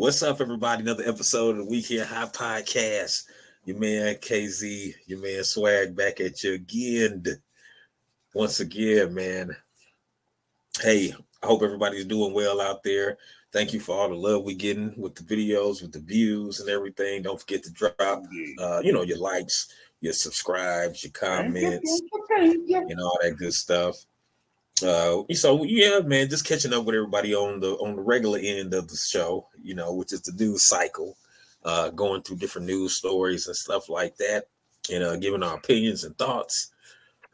What's up, everybody? Another episode of the Weekend High Podcast. Your man KZ, your man Swag back at you again. Once again, man. Hey, I hope everybody's doing well out there. Thank you for all the love we getting with the videos, with the views and everything. Don't forget to drop, your likes, your subscribes, your comments, and all that good stuff. So yeah, man, just catching up with everybody on the regular end of the show, which is the news cycle, going through different news stories and stuff like that, and giving our opinions and thoughts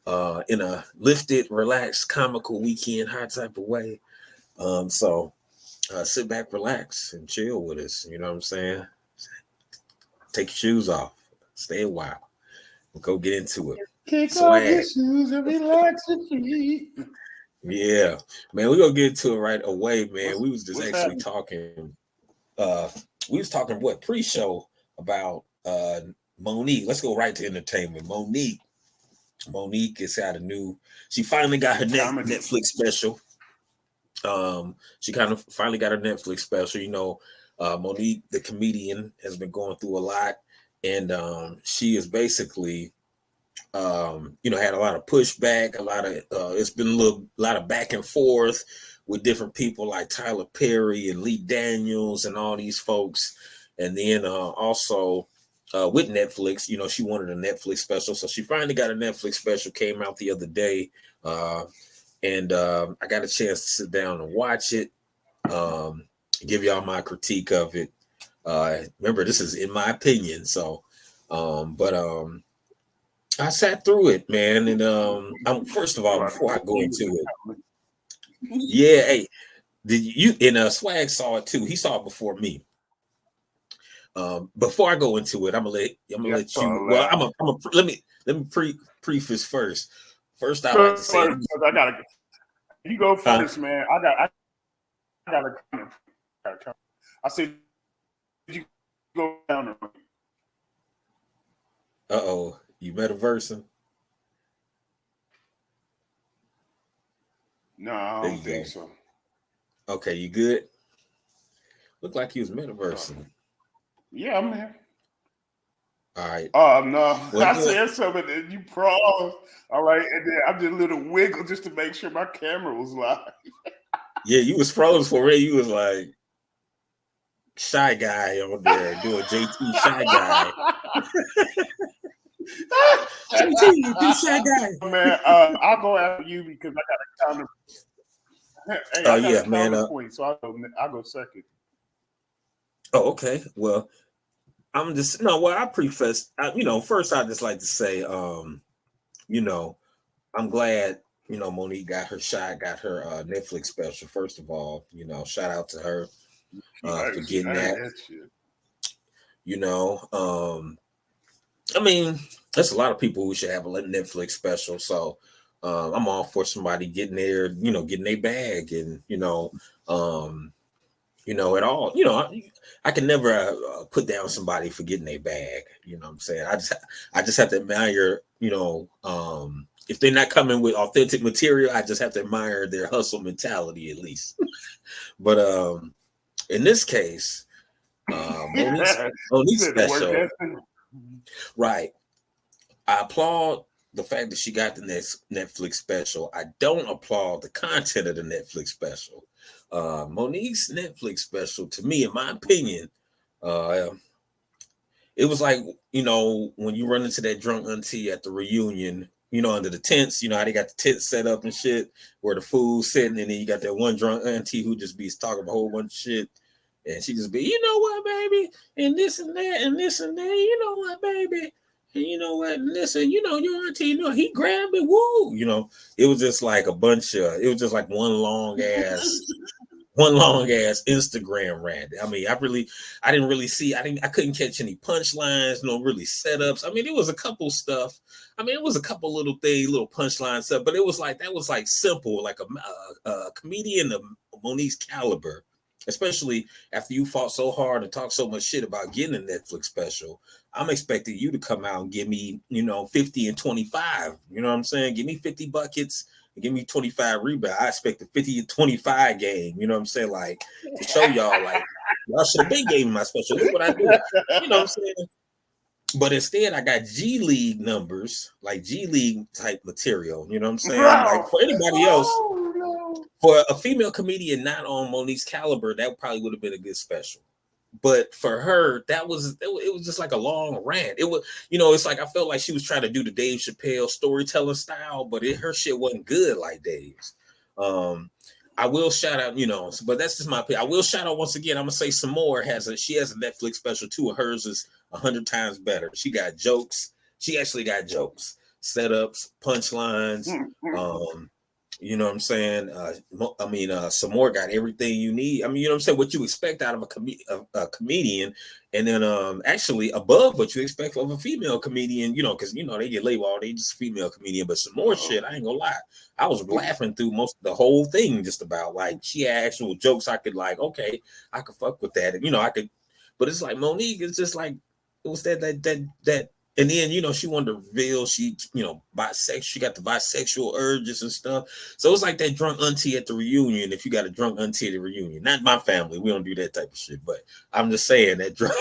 in a lifted, relaxed, comical weekend high type of way. So sit back, relax, and chill with us. You know what I'm saying? Take your shoes off, stay a while, we'll go get into it. Kick off your shoes and relax your feet. Yeah, man, we're gonna get to it right away, man. We was just actually talking. We was talking pre-show about Monique. Let's go right to entertainment. Monique has had a new. She finally got her Netflix special. She kind of finally got her Netflix special. Monique, the comedian, has been going through a lot, and she is basically. Had a lot of pushback, it's been a lot of back and forth with different people like Tyler Perry and Lee Daniels and all these folks. And then also with Netflix, she wanted a Netflix special. So she finally got a Netflix special, came out the other day. And I got a chance to sit down and watch it, give y'all my critique of it. Remember, this is in my opinion. So, I sat through it, man, and first of all, before I go into it, yeah, hey, did you? And Swag saw it too. He saw it before me. Before I go into it, I'm gonna let you. Well, let me preface first. First, I like to say, you go first, man. I got a comment. I said, did you go down? Uh-oh. You metaversing? No, I don't think so. Okay, you good? Look like you was metaversing. Yeah, I'm here. All right. Oh, no. Well, I said something and you paused. All right. And then I did a little wiggle just to make sure my camera was live. Yeah, you was froze for it. You was like shy guy on there doing JT shy guy. JT, you shy guy. Man, I'll go after you because I got a counter. Hey, I got a counter point, so I'll go second. Oh, okay. Well, I preface. First I just like to say, I'm glad Monique got her Netflix special. First of all, shout out to her for getting that. There's a lot of people who should have a Netflix special. So I'm all for somebody getting their bag and at all. I can never put down somebody for getting their bag. You know what I'm saying? I just have to admire, if they're not coming with authentic material, I just have to admire their hustle mentality at least. But in this case, Monique's special, right? I applaud the fact that she got the next Netflix special. I don't applaud the content of the Netflix special. Monique's Netflix special, to me, in my opinion, it was like, when you run into that drunk auntie at the reunion, under the tents, how they got the tents set up and shit, where the food's sitting, and then you got that one drunk auntie who just be talking a whole bunch of shit. And she just be, you know what, baby, and this and that, and this and that, you know what, baby. And you know what? Listen, your auntie, he grabbed it. Woo! It was just like it was just like one long ass Instagram rant. I didn't really see. I couldn't catch any punchlines, no really setups. It was a couple stuff. It was a couple little things, little punchline stuff, but that was simple, like a comedian of Monique's caliber. Especially after you fought so hard and talked so much shit about getting a Netflix special, I'm expecting you to come out and give me, 50 and 25. You know what I'm saying? Give me 50 buckets and give me 25 rebounds. I expect a 50 and 25 game. You know what I'm saying? Like, to show y'all, like, I should have been gave me my special. Look what I do. You know what I'm saying? But instead, I got G League numbers, like G League type material. You know what I'm saying? Like for anybody else, for a female comedian not on Monique's caliber, that probably would have been a good special. But for her, it was just like a long rant. It was, it's like I felt like she was trying to do the Dave Chappelle storytelling style, but her shit wasn't good like Dave's. I will shout out, but that's just my opinion. I will shout out once again. I'm gonna say some more. She has a Netflix special too. Hers is 100 times better. She got jokes. She actually got jokes, setups, punchlines. You know what I'm saying? Some more got everything you need. I mean, you know what I'm saying? What you expect out of a comedian, and then actually above what you expect of a female comedian, because they get labeled, they just female comedian, but some more shit, I ain't gonna lie. I was laughing through most of the whole thing, just about like she had actual jokes I could like, okay, I could fuck with that. And I could, but it's like Monique, it's just like it was that and then, she wanted to reveal she, bisexual. She got the bisexual urges and stuff. So it's like that drunk auntie at the reunion. If you got a drunk auntie at the reunion, not my family, we don't do that type of shit. But I'm just saying that drunk.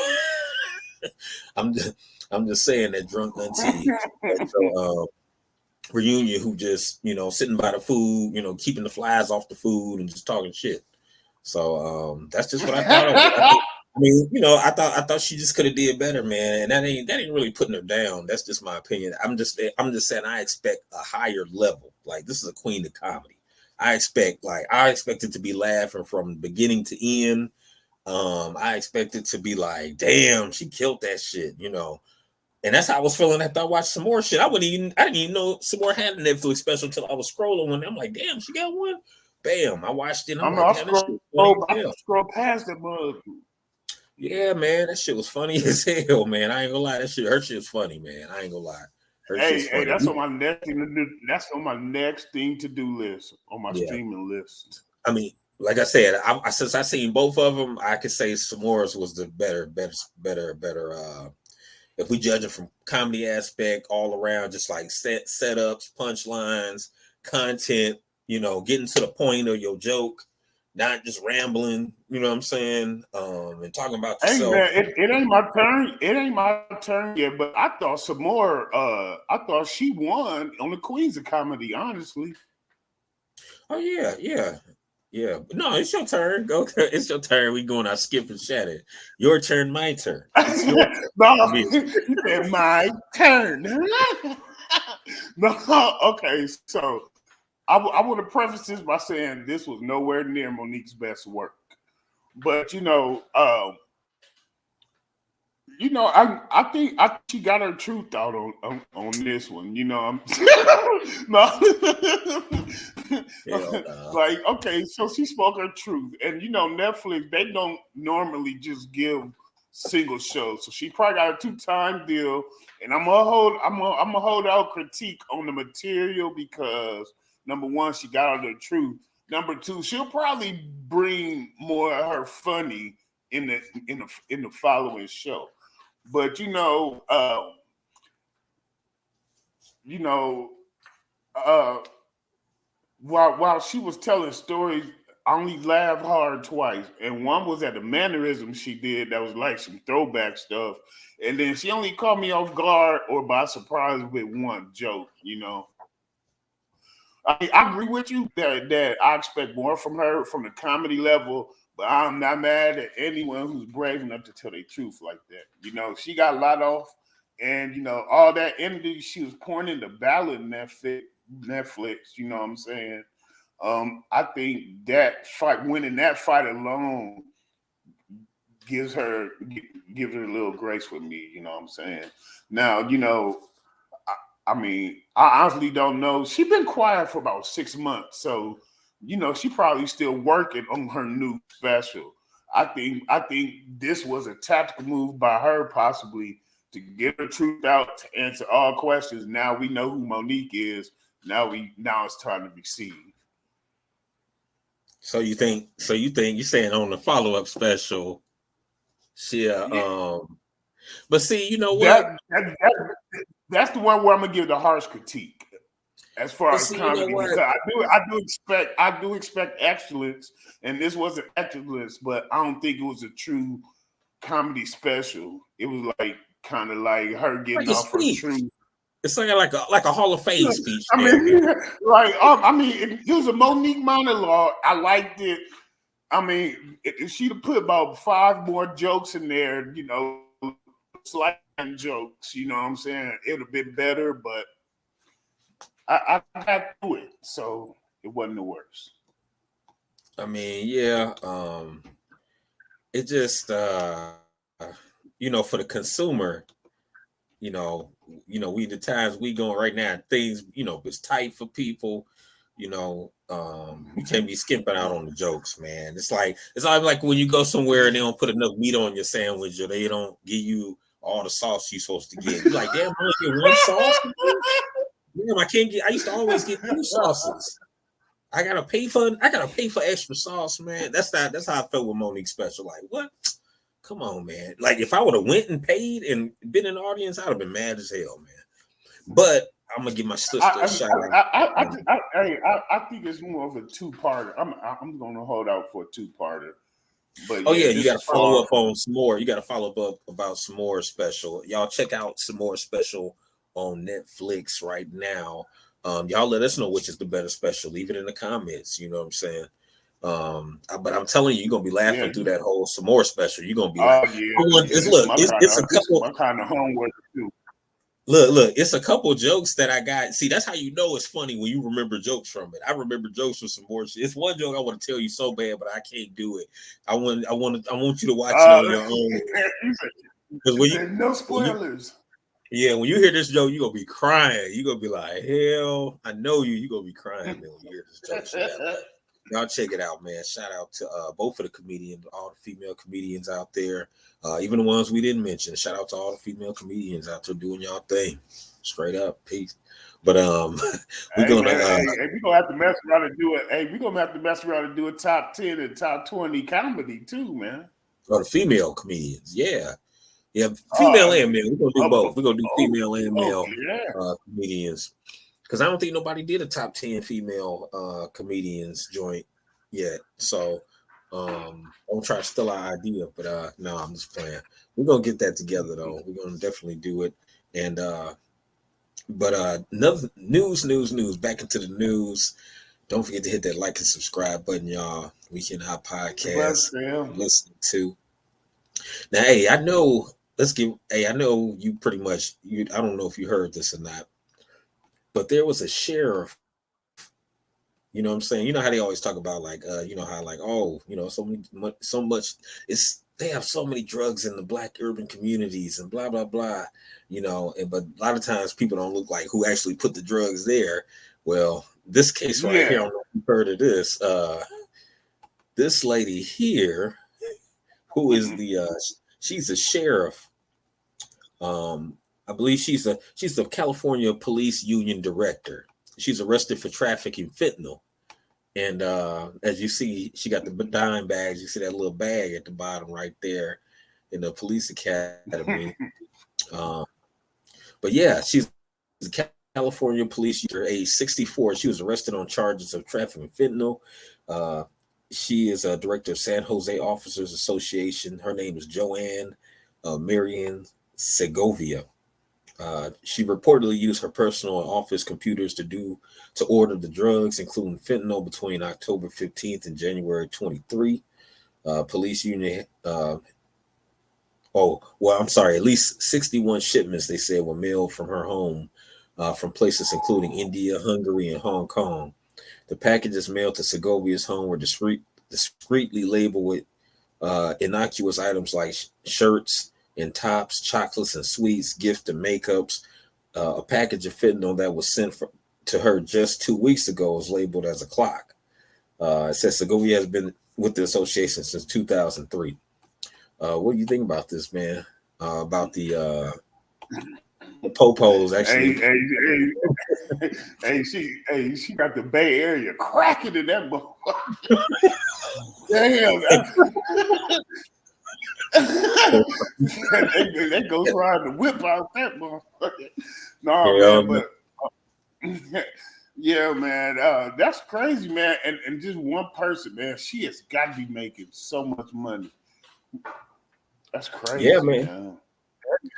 I'm just saying that drunk auntie at the reunion who just, sitting by the food, keeping the flies off the food and just talking shit. So that's just what I thought of it. I mean, I thought she just could have did better, man. And that ain't really putting her down. That's just my opinion. I'm just saying I expect a higher level. Like, this is a queen of comedy. I expect it to be laughing from beginning to end. I expect it to be like, damn, she killed that shit, And that's how I was feeling after I watched some more shit. I didn't even know some more had a Netflix special until I was scrolling one. I'm like, damn, she got one. Bam, I watched it. I'm like, scroll past that mug. Yeah, man, that shit was funny as hell, man. I ain't gonna lie, her shit was funny, man. I ain't gonna lie. Hey, that's on my next thing to do. That's on my next thing to do list on my streaming list. I mean, like I said, since I seen both of them, I could say S'mores was the better. If we judge it from comedy aspect, all around, just like setups, punchlines, content, getting to the point of your joke. Not just rambling, you know what I'm saying, and talking about yourself. Hey man, it ain't my turn. It ain't my turn yet. But I thought some more. I thought she won on the Queens of Comedy. Honestly. Oh yeah. No, it's your turn. Go. It's your turn. We going. I skip and shatter. Your turn. My turn. No, you said my turn. No. Okay. So. I want to preface this by saying this was nowhere near Monique's best work, but I think she got her truth out on this one. No. Like, okay, so she spoke her truth, and Netflix, they don't normally just give single shows, so she probably got a 2-time deal, and I'm gonna hold out critique on the material because. Number one, she got out the truth. Number two, she'll probably bring more of her funny in the following show. But while she was telling stories, I only laughed hard twice, and one was at the mannerism she did that was like some throwback stuff, and then she only caught me off guard or by surprise with one joke. I agree with you that I expect more from her from the comedy level, but I'm not mad at anyone who's brave enough to tell the truth like that. She got a lot off, and all that energy she was pouring into Ballad Netflix. You know what I'm saying? I think that fight, winning that fight alone, gives her a little grace with me. You know what I'm saying? Now, I mean, I honestly don't know. She's been quiet for about 6 months, so she probably still working on her new special. I think this was a tactical move by her, possibly to get her truth out, to answer all questions. Now we know who Monique is. Now it's time to receive. So you think you're saying on the follow-up special, but see, you know what? That's the one where I'm gonna give the harsh critique. as far as comedy, because I do expect excellence, and this wasn't excellence, but I don't think it was a true comedy special. It was like kind of like her getting like off her truth. It's like a Hall of Fame speech. I mean, like I mean, it was a Monique monologue. I liked it. I mean, if she'd have put about 5 more jokes in there, you know, slight jokes, you know what I'm saying? It would have been better, but I got through it, so it wasn't the worst. I mean, yeah, it just you know, for the consumer, you know, we the times we going right now, things, you know, it's tight for people, you know, you can't be skimping out on the jokes, man. It's like when you go somewhere and they don't put enough meat on your sandwich, or they don't give you all the sauce you're supposed to get. You're like, damn, I only get 1 sauce. Damn, I used to always get 2 sauces. I gotta pay for extra sauce, man. That's how I felt with Monique's special. Like, what? Come on, man. Like, if I would have went and paid and been in the audience, I'd have been mad as hell, man. But I'm gonna give my sister a shout out. I think it's more of a 2-parter. I'm gonna hold out for a 2-parter. But oh yeah, you gotta follow up on some more. You gotta follow up about some more special. Y'all check out some more special on Netflix right now. Y'all let us know which is the better special. Leave it in the comments. You know what I'm saying? But I'm telling you, you're gonna be laughing through that whole some more special. You're gonna be like, it's a couple kind of homework too. Look, it's a couple jokes that I got. See, that's how you know it's funny when you remember jokes from it. I remember jokes from some more shit. It's one joke I want to tell you so bad, but I can't do it. I want you to watch it on your own. Because no spoilers. When you hear this joke, you're gonna be crying. You're gonna be like, hell, I know you. You're gonna be crying, man, when you hear this joke. Y'all check it out, man. Shout out to both of the comedians, all the female comedians out there, even the ones we didn't mention. Shout out to all the female comedians out there doing y'all thing. Straight up, peace. But we're gonna have to mess around and do it. Hey, we're gonna have to mess around and do a top 10 and top 20 comedy too, man. Oh, the female comedians, yeah, female and male. We're gonna do both. We're gonna do female and male comedians. Because I don't think nobody did a top 10 female comedians joint yet. So don't try to steal our idea. But no, I'm just playing. We're gonna get that together though. We're gonna definitely do it. And but another news. Back into the news. Don't forget to hit that like and subscribe button, y'all. Weekend Hot Podcast. Listen to. Now, hey, I know. I know you pretty much. I don't know if you heard this or not. But there was a sheriff, you know what I'm saying? You know how they always talk about like, you know how like, oh, you know, so much they have so many drugs in the Black urban communities and blah, blah, blah, you know, but a lot of times people don't look like who actually put the drugs there. Well, this case right here, I don't know if you've heard of this. This lady here, who is she's a sheriff. I believe she's the California Police Union director. She's arrested for trafficking fentanyl. And as you see, she got the dime bags. You see that little bag at the bottom right there in the police academy. But yeah, she's the California police user, age 64. She was arrested on charges of trafficking fentanyl. She is a director of San Jose Officers Association. Her name is Joanne Marion Segovia. She reportedly used her personal and office computers to order the drugs, including fentanyl, between October 15th and January 23. Police union. At least 61 shipments, they said, were mailed from her home from places including India, Hungary, and Hong Kong. The packages mailed to Segovia's home were discreetly labeled with innocuous items like shirts and tops, chocolates and sweets, gifts and makeups. A package of fentanyl that was sent to her just 2 weeks ago was labeled as a clock. It says Segovia has been with the association since 2003. What do you think about this, man? About the popos actually? She got the Bay Area cracking in that book. Damn. that goes riding the whip out that motherfucker. No, man, but Yeah, man. That's crazy, man. And just one person, man, she has got to be making so much money. That's crazy, Yeah, man. man.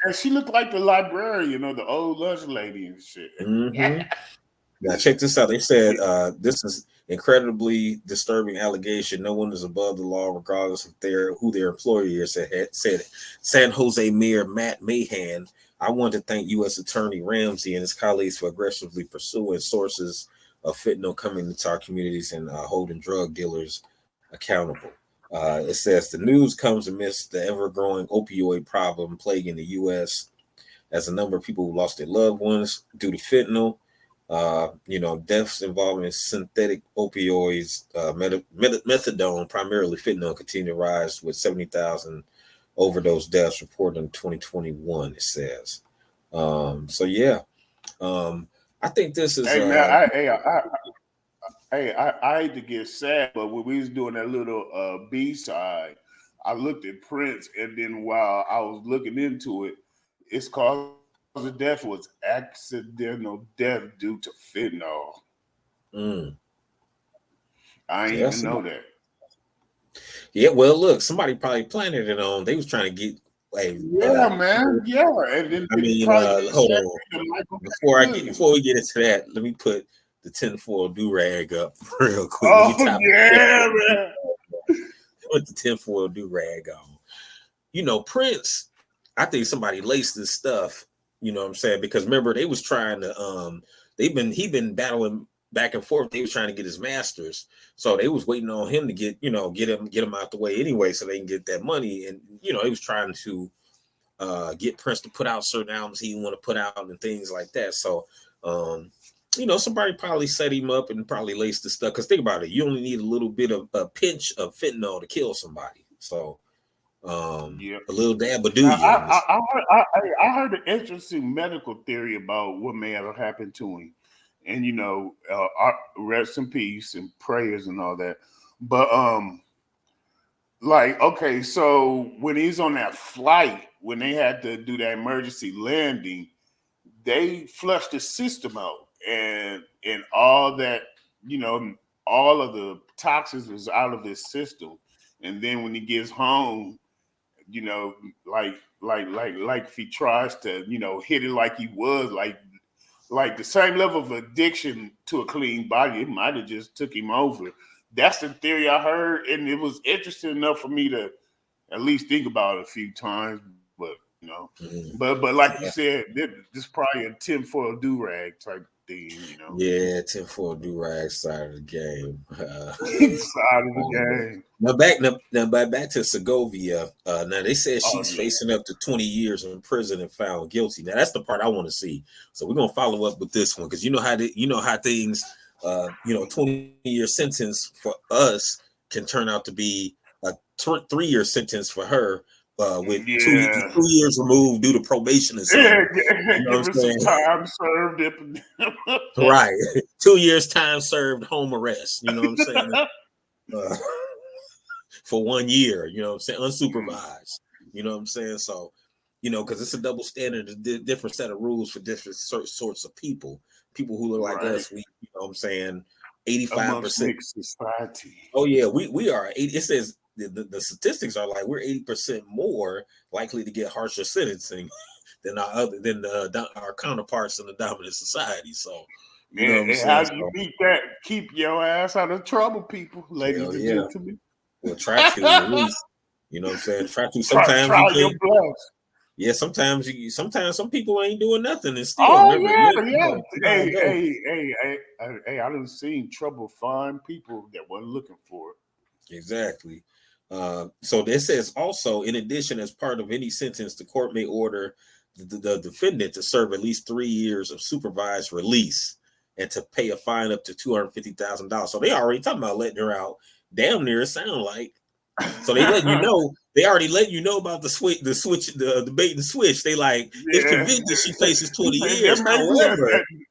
And she looked like the librarian, you know, the old lunch lady and shit. Mm-hmm. Now check this out. They said this is incredibly disturbing allegation. No one is above the law, regardless of who their employer is. Said San Jose Mayor Matt Mahan. I want to thank U.S. Attorney Ramsey and his colleagues for aggressively pursuing sources of fentanyl coming into our communities and holding drug dealers accountable. It says the news comes amidst the ever-growing opioid problem plaguing the U.S. as a number of people who lost their loved ones due to fentanyl. Deaths involving synthetic opioids, methadone, primarily fentanyl, continue to rise with 70,000 overdose deaths reported in 2021. It says, I think this is. Hey man, I hate to get sad, but when we was doing that little B side, I looked at Prince, and then while I was looking into it, it's cause of death was accidental death due to fentanyl. I didn't even know that. Yeah, well, look, somebody probably planted it on. They was trying to get man. Yeah. And then hold on. Before we get into that, let me put the tinfoil do-rag up real quick. Oh, yeah, man. Put the tinfoil do-rag on. Prince, I think somebody laced this stuff, you know what I'm saying? Because remember, they was trying to he been battling back and forth. They was trying to get his masters. So they was waiting on him to get him out the way anyway, so they can get that money. And he was trying to get Prince to put out certain albums he want to put out and things like that. So somebody probably set him up and probably laced the stuff. Because think about it, you only need a little bit of a pinch of fentanyl to kill somebody. So a little dab of I heard an interesting medical theory about what may have happened to him. And rest in peace and prayers and all that. But okay, so when he's on that flight, when they had to do that emergency landing, they flushed the system out, and all that, all of the toxins was out of his system. And then when he gets home, like if he tries to, hit it like he was, like the same level of addiction to a clean body, it might have just took him over. That's the theory I heard, and it was interesting enough for me to at least think about it a few times. But but like you said, this probably a tinfoil do-rag type thing, Yeah, tinfoil do-rag side of the game. Side of the game. Now back to Segovia. Now they said she's facing up to 20 years in prison and found guilty. Now that's the part I want to see. So we're gonna follow up with this one because you know how things 20-year sentence for us can turn out to be a 3-year sentence for her. With 2 years removed due to probation and something. Some time served. Right. 2 years time served, home arrest. You know what I'm saying? For 1 year, you know what I'm saying? Unsupervised. You know what I'm saying? So, because it's a double standard, a different set of rules for different sorts of people. People who look like us, we, 85% society. Oh yeah, we are 80. It says the statistics are like we're 80% more likely to get harsher sentencing than our counterparts in the dominant society. So what I'm saying? How do you beat that? Keep your ass out of trouble, people, ladies and gentlemen. Well, try to at least. You know what I'm saying? Try to. Sometimes try your bluff. Yeah, sometimes some people ain't doing nothing and still. Oh yeah. Hey, I done seen trouble find people that wasn't looking for it. Exactly. So this says also, in addition, as part of any sentence, the court may order the defendant to serve at least 3 years of supervised release and to pay a fine up to $250,000. So they already talking about letting her out. Damn near, it sound like. So they letting you know. They already let you know about the bait and switch. They like, if convicted, she faces 20 years.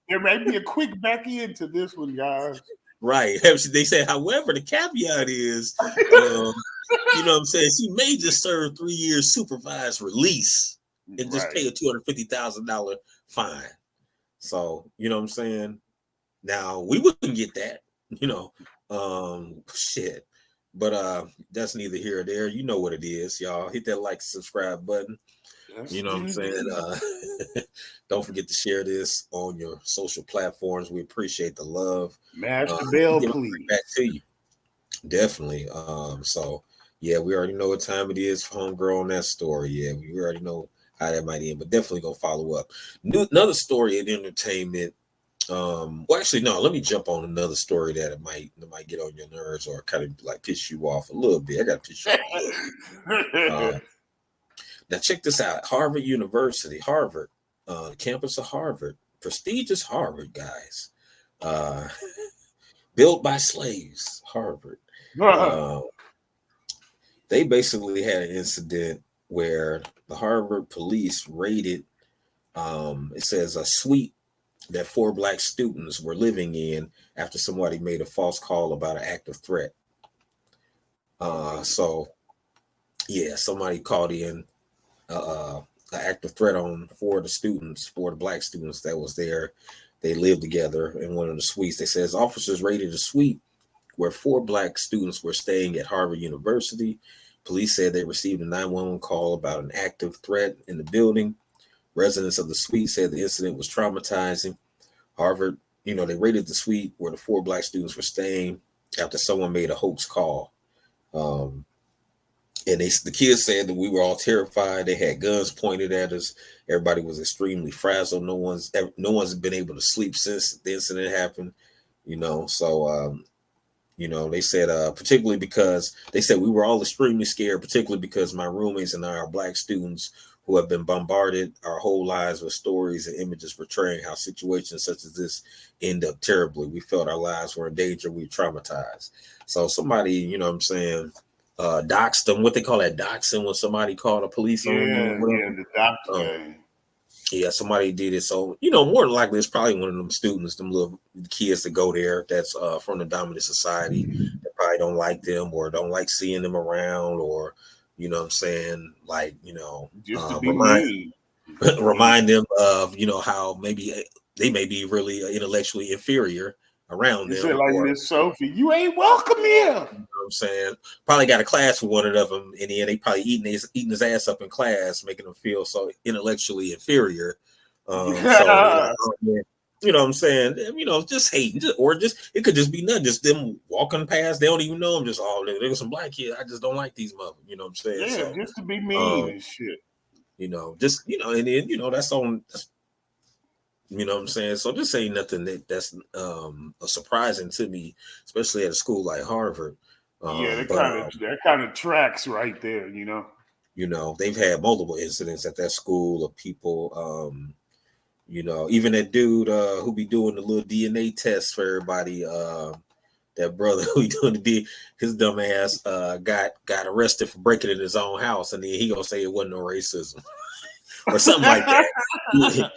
There may be a quick back end to this one, guys. Right. They said, however, the caveat is, you know what I'm saying? She may just serve 3 years supervised release and just pay a $250,000 fine. So, you know what I'm saying? Now we wouldn't get that, you know. Shit. But that's neither here or there. You know what it is, y'all. Hit that like subscribe button. Yes, You know what I'm saying? Don't forget to share this on your social platforms. We appreciate the love. Mash the bell, Give it please. back to you. Definitely. So yeah, we already know what time it is for homegirl on that story. Yeah, we already know how that might end, but definitely gonna follow up. Another story in entertainment. Well, actually, no. Let me jump on another story that might get on your nerves or kind of like piss you off a little bit. I got to piss you off a little bit. Now, check this out. Harvard University, Harvard, campus of Harvard, prestigious Harvard, guys. Uh, built by slaves, Harvard. They basically had an incident where the Harvard police raided, it says, a suite that 4 black students were living in after somebody made a false call about an active threat. So, yeah, somebody called in an active threat on 4 of the students, 4 of the black students that was there. They lived together in one of the suites. They says officers raided a suite where 4 black students were staying at Harvard University. Police said they received a 911 call about an active threat in the building. Residents of the suite said the incident was traumatizing. Harvard, they raided the suite where the 4 black students were staying after someone made a hoax call. And the kids said that we were all terrified. They had guns pointed at us. Everybody was extremely frazzled. No one's been able to sleep since the incident happened. So they said particularly because they said we were all extremely scared, particularly because my roommates and I are black students who have been bombarded our whole lives with stories and images portraying how situations such as this end up terribly. We felt our lives were in danger. We were traumatized. So somebody, doxed them. What they call that, doxing, when somebody called the police on you. The dox. Yeah, somebody did it. So, more than likely, it's probably one of them students, them little kids that go there that's from the dominant society that probably don't like them or don't like seeing them around or, what I'm saying, like, just to be mean. remind them of, how maybe they may be really intellectually inferior around them. Said like Miss Sophie, you ain't welcome here. You know what I'm saying? Probably got a class with one of them, and then they probably eating his ass up in class, making him feel so intellectually inferior. So like, oh, man, you know what I'm saying? Just hating, or it could just be nothing, just them walking past. They don't even know them. Just there's some black kids. I just don't like these mother. You know what I'm saying? Yeah, so, just to be mean and shit. And then that's on. You know what I'm saying? So this ain't nothing that's surprising to me, especially at a school like Harvard. That kind of tracks right there, They've had multiple incidents at that school of people, even that dude who be doing the little DNA test for everybody, that brother who doing his dumb ass got arrested for breaking in his own house, and then he gonna say it wasn't no racism or something like that.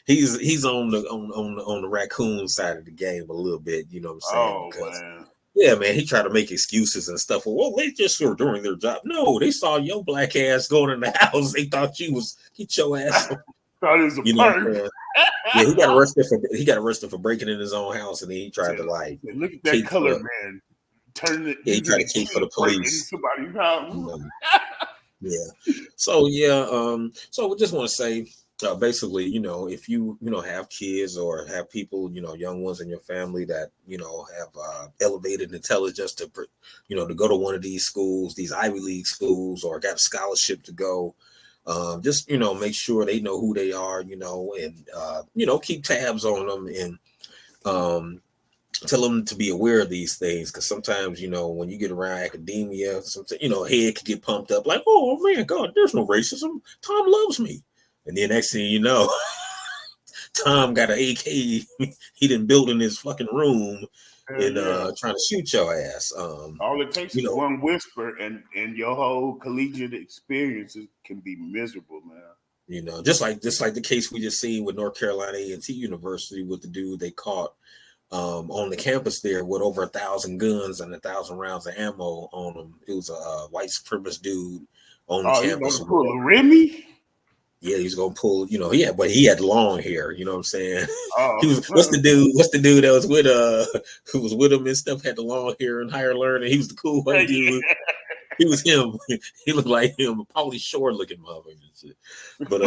He's on the raccoon side of the game a little bit, you know what I'm saying? Man. Yeah, man, he tried to make excuses and stuff. Well, they just were doing their job. No, they saw your black ass going in the house. They thought you was get your ass. Thought it was a perk. Yeah, he got arrested for breaking in his own house, and then he tried to like look at that color man. Turn it. Yeah, he tried to keep for the police. Somebody's house. Yeah. So so we just want to say. Basically, if you have kids or have people, young ones in your family that have elevated intelligence to to go to one of these schools, these Ivy League schools, or got a scholarship to go, just make sure they know who they are, and keep tabs on them and tell them to be aware of these things, because sometimes when you get around academia, sometimes head can get pumped up like, oh man, God, there's no racism. Tom loves me. And then next thing you know, Tom got an AK he done built in his fucking room and trying to shoot your ass. All it takes is one whisper and your whole collegiate experiences can be miserable, man. Just like the case we just seen with North Carolina A&T University with the dude they caught on the campus there with over 1,000 guns and 1,000 rounds of ammo on him. It was a white supremacist dude on the campus. You pull a Remy? Yeah, he's gonna pull, but he had long hair, you know what I'm saying? Oh, He was what's the dude that was with who was with him and stuff, had the long hair and higher learning. He was the cool white dude. He was him. He looked like him, a Pauly Shore looking motherfucker and shit. But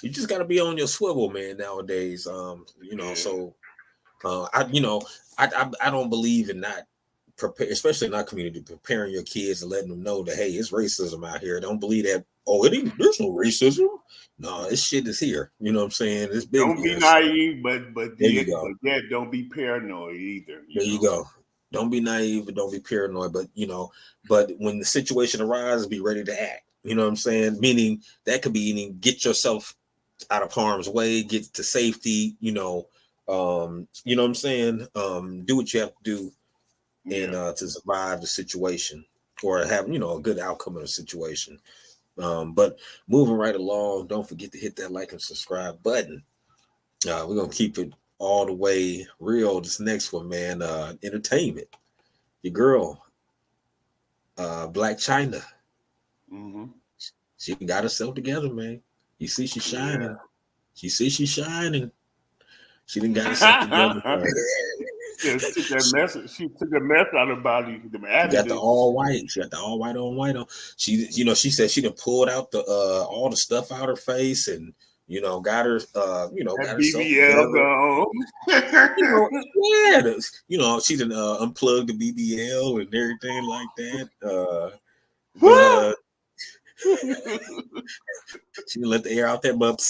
you just gotta be on your swivel, man, nowadays. So I don't believe in not prepare, especially in our community, preparing your kids and letting them know that, hey, it's racism out here. Don't believe that, there's no racism. No, this shit is here. You know what I'm saying? It's been don't here. Be naive, but there you go. But don't be paranoid either. You go. Don't be naive, but don't be paranoid. But but when the situation arises, be ready to act. You know what I'm saying? Meaning that could be get yourself out of harm's way, get to safety. You know what I'm saying? Do what you have to do, and to survive the situation or have a good outcome of the situation. But moving right along, don't forget to hit that like and subscribe button. We're gonna keep it all the way real. This next one, man, entertainment. Your girl, Black China. Mm-hmm. She got herself together, man. You see, she's shining. Yeah. You see, she's shining. She didn't got herself together. She took a mess out of her body. She got the all white. She got the all white on white on. She said she done pulled out the all the stuff out her face and got her got herself BBL gone. She done unplugged the BBL and everything like that. She done let the air out there, but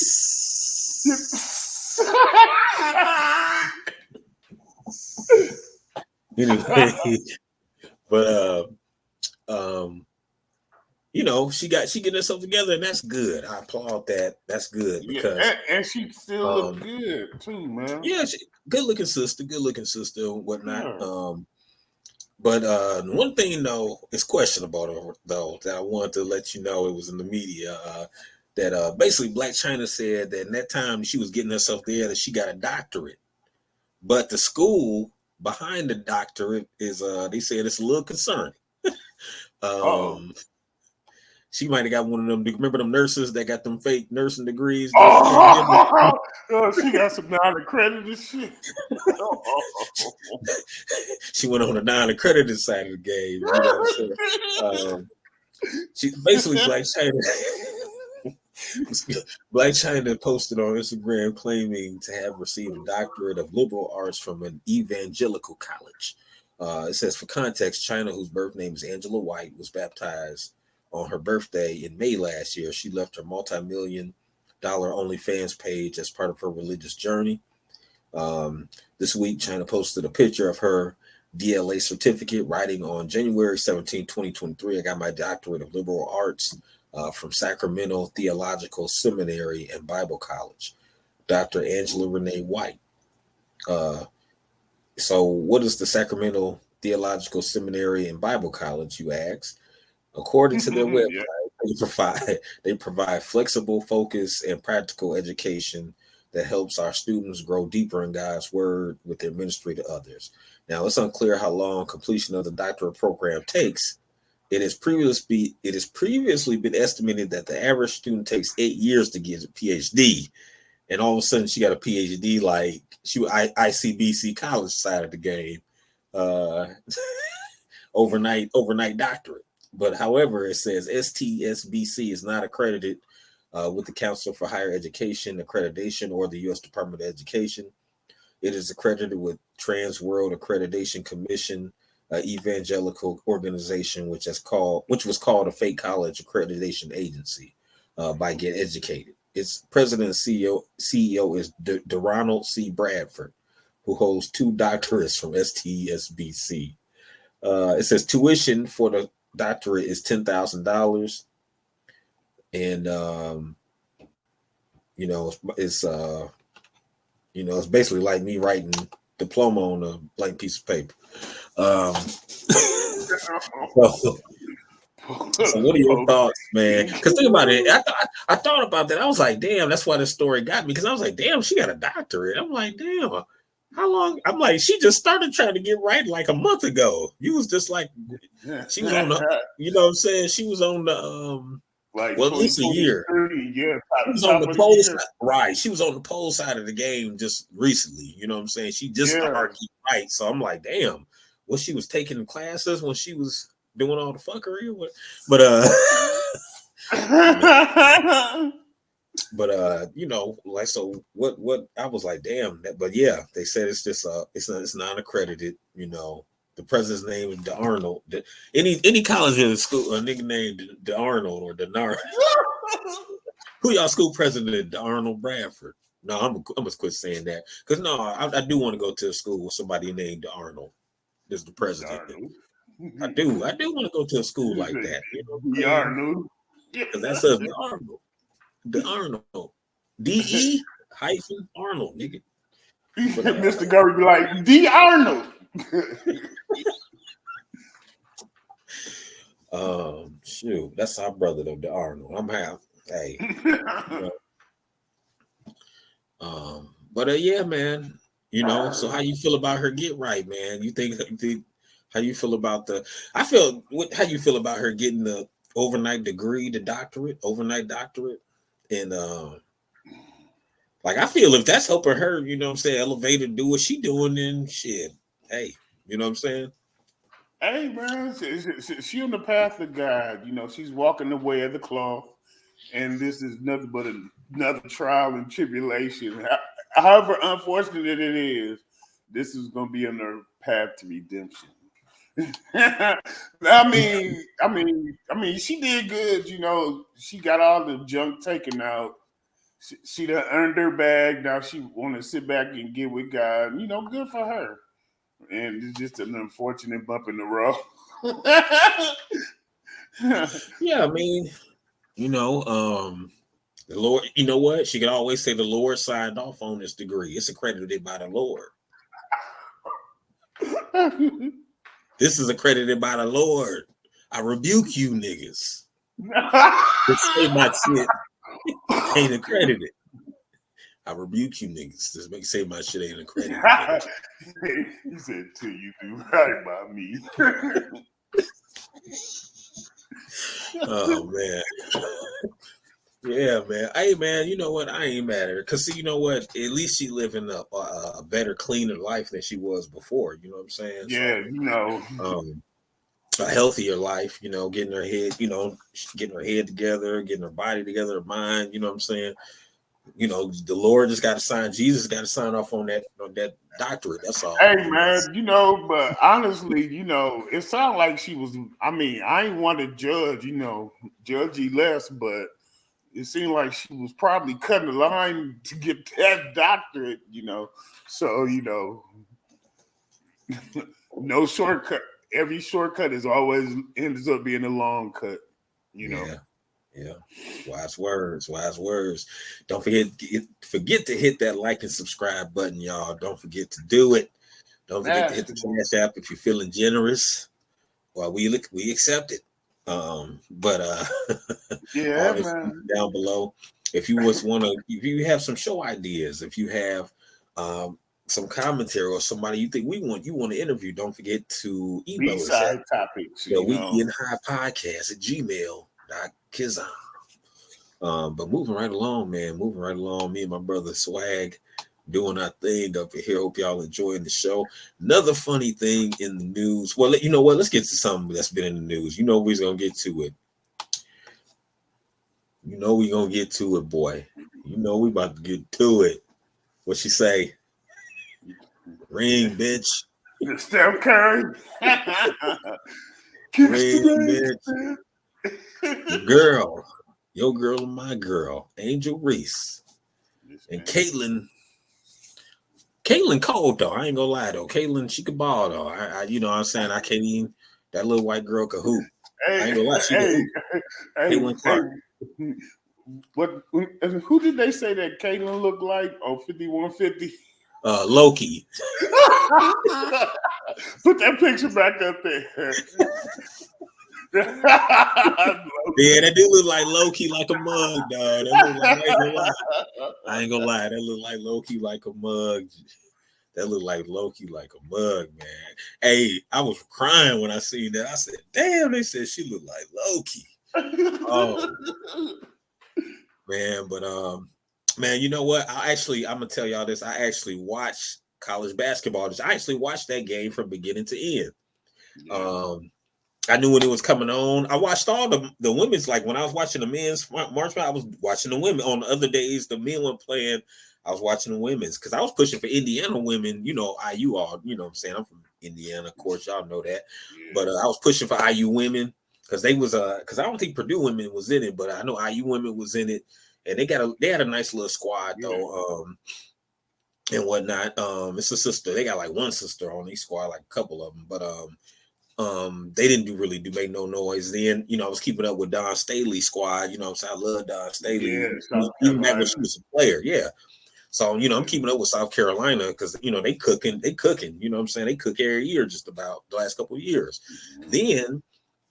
anyway, but she getting herself together, and that's good. I applaud that. That's good because and she still look good too, man. Yeah, good looking sister, and whatnot. Yeah. But one thing though is questionable though that I wanted to let you know, it was in the media that basically Black China said that in that time she was getting herself there that she got a doctorate, but the school behind the doctorate is they said it's a little concerning. She might have got one of them. Remember them nurses that got them fake nursing degrees? She got some non-accredited shit. She went on the non-accredited side of the game. You know what I'm saying? She basically Black China posted on Instagram claiming to have received a doctorate of liberal arts from an evangelical college. It says, for context, China, whose birth name is Angela White, was baptized on her birthday in May last year. She left her multi-million-dollar OnlyFans page as part of her religious journey. This week, China posted a picture of her DLA certificate, writing on January 17, 2023, I got my doctorate of liberal arts from Sacramento Theological Seminary and Bible College. Dr. Angela Renee White. So what is the Sacramento Theological Seminary and Bible College, you ask? According to their website, they provide flexible, focus, and practical education that helps our students grow deeper in God's word with their ministry to others. Now, it's unclear how long completion of the doctorate program takes. It has previously been estimated that the average student takes 8 years to get a PhD, and all of a sudden she got a PhD like she was ICBC college side of the game, overnight doctorate. But however, it says STSBC is not accredited with the Council for Higher Education Accreditation or the U.S. Department of Education. It is accredited with Trans World Accreditation Commission, evangelical organization, which was called a fake college accreditation agency by Get Educated. Its president and CEO is Ronald C. Bradford, who holds 2 doctorates from STSBC. It says tuition for the doctorate is $10,000, and it's basically like me writing diploma on a blank piece of paper. So what are your thoughts, man? Because think about it. I thought about that. I was like, damn, that's why this story got me. Because I was like, damn, she got a doctorate. I'm like, damn, How long? I'm like, she just started trying to get right like a month ago. You was just like, she was on the, you know what I'm saying? She was on the, like well, at least a year. Yeah, she was on the pole side, right? She was on the pole side of the game just recently. You know what I'm saying? She just started getting right. So I'm like, damn, what she was taking classes when she was doing all the fuckery, but but you know, like, so what I was like, damn that. But yeah, they said it's just it's non-accredited. You know, the president's name is DeArnold. Any college in school, a nigga named DeArnold or DeNar. Who y'all school president? DeArnold Bradford. No, I'm gonna quit saying that, because no, I do want to go to a school with somebody named DeArnold. This is the president. I do want to go to a school like that. You know, DeArnold. Because that's us, DeArnold. DeArnold. DE hyphen Arnold, nigga. But, Mr. Gurry be like, DeArnold. Shoot, that's our brother though, DeArnold. I'm half. Hey. But yeah, man. You know, so how you feel about her get right, man? You think how you feel about how you feel about her getting the overnight degree, the overnight doctorate, and like, I feel if that's helping her, you know what I'm saying, elevate and do what she doing, then shit, hey, you know what I'm saying? Hey, man, she on the path of God. You know, she's walking the way of the cloth, and this is nothing but another trial and tribulation. However unfortunate it is, this is going to be on her path to redemption. I mean, she did good. You know, she got all the junk taken out. She done earned her bag. Now she want to sit back and get with God. You know, good for her. And it's just an unfortunate bump in the road. Yeah, I mean, you know, the Lord, you know what? She could always say the Lord signed off on this degree. It's accredited by the Lord. This is accredited by the Lord. I rebuke you niggas. This say my shit ain't accredited. I rebuke you niggas. This make say my shit ain't accredited. He said, "Till you do right by me." Oh man. Yeah, man. Hey, man, you know what? I ain't mad at her. Because, see, you know what? At least she living a better, cleaner life than she was before. You know what I'm saying? Yeah, so, you know. A healthier life, you know, getting her head together, getting her body together, her mind, you know what I'm saying? You know, the Lord just got to sign, Jesus got to sign off on that doctorate. That's all. Hey, man, you know, but honestly, you know, it sounded like she was, I mean, I ain't want to judge less, but it seemed like she was probably cutting the line to get that doctorate, you know. So, you know, no shortcut. Every shortcut is always ends up being a long cut, you know. Yeah. Wise words. Don't forget to hit that like and subscribe button, y'all. Don't forget to do it. Don't forget to hit the Cash App if you're feeling generous. Well, we accept it. But yeah, man. Down below. If you have some show ideas, if you have some commentary or somebody you think you want to interview, don't forget to email us at topics. the Weekly and High Podcast at gmail.com. But moving right along, man. Me and my brother Swag doing our thing up here. Hope y'all enjoying the show. Another funny thing in the news. Well, you know what? Let's get to something that's been in the news. You know we're gonna get to it. You know we gonna get to it, boy. You know we about to get to it. What she say? Ring, bitch. Steph Curry. Ring, bitch. Girl. Your girl and my girl. Angel Reese. And Caitlin cold though. I ain't gonna lie though. Caitlin, she could ball though. I you know what I'm saying? I can't even, that little white girl could hoop. I ain't gonna lie, she could hoop. Caitlin Clark. Who did they say that Caitlin looked like? Oh, 5150. Loki. Put that picture back up there. Yeah, that do look like Loki like a mug, dog. I ain't gonna lie. That look like Loki like a mug. That looked like Loki, like a mug, man. Hey, I was crying when I seen that. I said, "Damn!" They said she looked like Loki. Oh man, but man, you know what? I'm gonna tell y'all this. I actually watched college basketball. I actually watched that game from beginning to end. Yeah. I knew when it was coming on. I watched all the women's. Like when I was watching the men's March, I was watching the women. On the other days, the men were playing. I was watching the women's because I was pushing for Indiana women. You know, IU all. You know what I'm saying? I'm from Indiana, of course, y'all know that. Yeah. But I was pushing for IU women because they was because I don't think Purdue women was in it, but I know IU women was in it, and they had a nice little squad though. And whatnot. It's a sister. They got like one sister on each squad, like a couple of them, but they didn't really make no noise. Then, you know, I was keeping up with Don Staley's squad. You know what I'm saying? I love Don Staley. Yeah, even back when she was a player. Yeah. So, you know, I'm keeping up with South Carolina because, you know, they cooking, you know what I'm saying? They cook every year just about the last couple of years. Then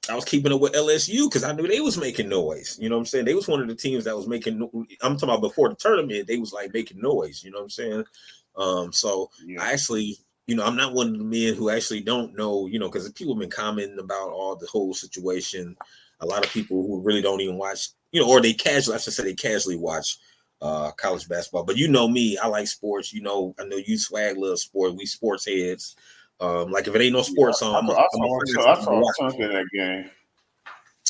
I was keeping up with LSU because I knew they was making noise. You know what I'm saying? They was one of the teams that was making, I'm talking about before the tournament, they was like making noise. You know what I'm saying? So I actually, you know, I'm not one of the men who actually don't know, you know, because people have been commenting about all the whole situation. A lot of people who really don't even watch, you know, or they casually watch college basketball. But you know me, I like sports. You know, I know you swag love sports. We sports heads. Like if it ain't no sports on, I saw a chunk of that game.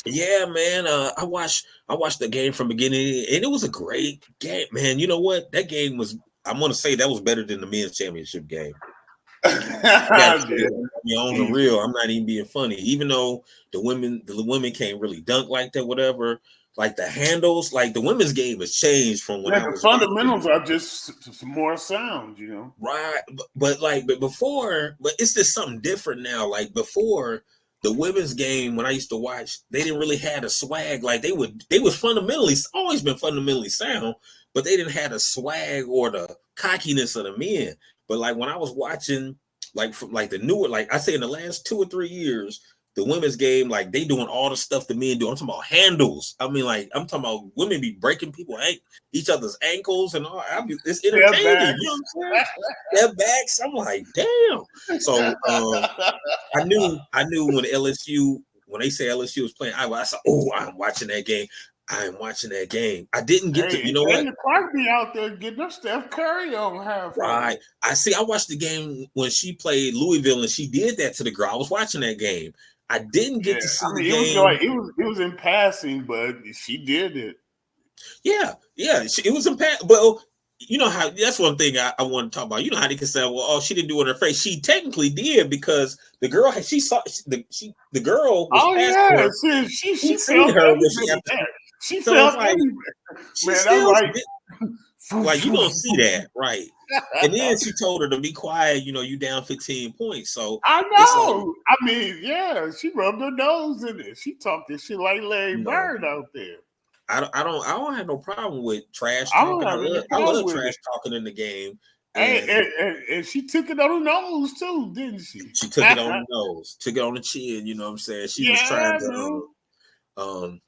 Yeah, man. I watched the game from beginning, and it was a great game, man. You know what? That game was. I'm gonna say that was better than the men's championship game. On the real, I'm not even being funny. Even though the women can't really dunk like that, whatever. Like the handles, like the women's game has changed from when I was. The fundamentals are just more sound, you know. Right, but before, it's just something different now. Like before, the women's game when I used to watch, they didn't really have a swag. Like they was fundamentally always been fundamentally sound, but they didn't have the swag or the cockiness of the men. But like when I was watching, like from like the newer, like I say in the last 2 or 3 years, the women's game, like they doing all the stuff the men do. I'm talking about handles. I mean, like I'm talking about women be breaking each other's ankles and all. It's entertaining. You know what I'm saying? Their backs. I'm like, damn. So I knew when LSU, when they say LSU was playing Iowa, I said, oh, I'm watching that game. I am watching that game. I didn't get to, you know what? Clark be out there getting her Steph Curry on half. Right. I watched the game when she played Louisville and she did that to the girl. I was watching that game. I didn't get to see the game. It was in passing, but she did it. Yeah. It was in passing. But you know how that's one thing I want to talk about. You know how they can say, well, oh, she didn't do it in her face. She technically did because the girl she saw the girl was she felt her she felt everywhere. Like you don't see that, right? And then she told her to be quiet. You know, you down 15 points. So I know. Like, I mean, yeah, she rubbed her nose in it. She talked this shit like Larry Bird out there. I don't have no problem with trash talking. I love trash talking in the game. And she took it on the nose too, didn't she? She took it on the nose, took it on the chin. You know what I'm saying? She was trying to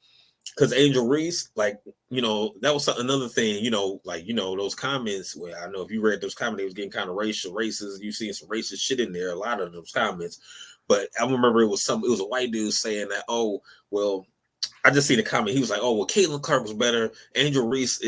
because Angel Reese, like, you know, that was another thing, you know, like, you know, those comments where I know if you read those comments, they was getting kind of racist. You seeing some racist shit in there, a lot of those comments. But I remember it was a white dude saying that, oh, well, I just seen a comment. He was like, oh, well, Caitlin Clark was better. Angel Reese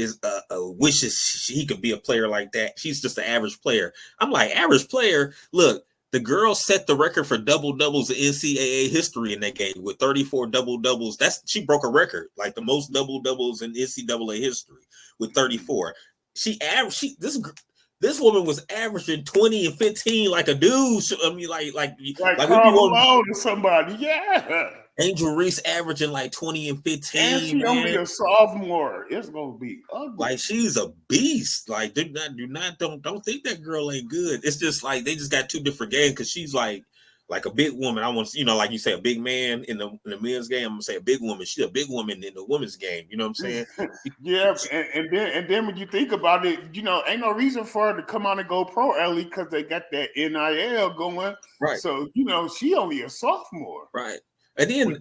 wishes he could be a player like that. She's just an average player. I'm like, average player? Look, the girl set the record for double-doubles in NCAA history in that game with 34 double-doubles. She broke a record, like the most double-doubles in NCAA history with 34. This woman was averaging 20 and 15 like a dude. I mean, like Karl Malone or somebody. Yeah. Angel Reese averaging like 20 and 15. And she's only a sophomore. It's gonna be ugly. Like she's a beast. Like don't think that girl ain't good. It's just like they just got two different games because she's like a big woman. I want, you know, like you say, a big man in the men's game. I'm gonna say a big woman. She's a big woman in the women's game. You know what I'm saying? Yeah, and then when you think about it, you know, ain't no reason for her to come out and go pro early because they got that NIL going. Right. So you know, she only a sophomore. Right. And then her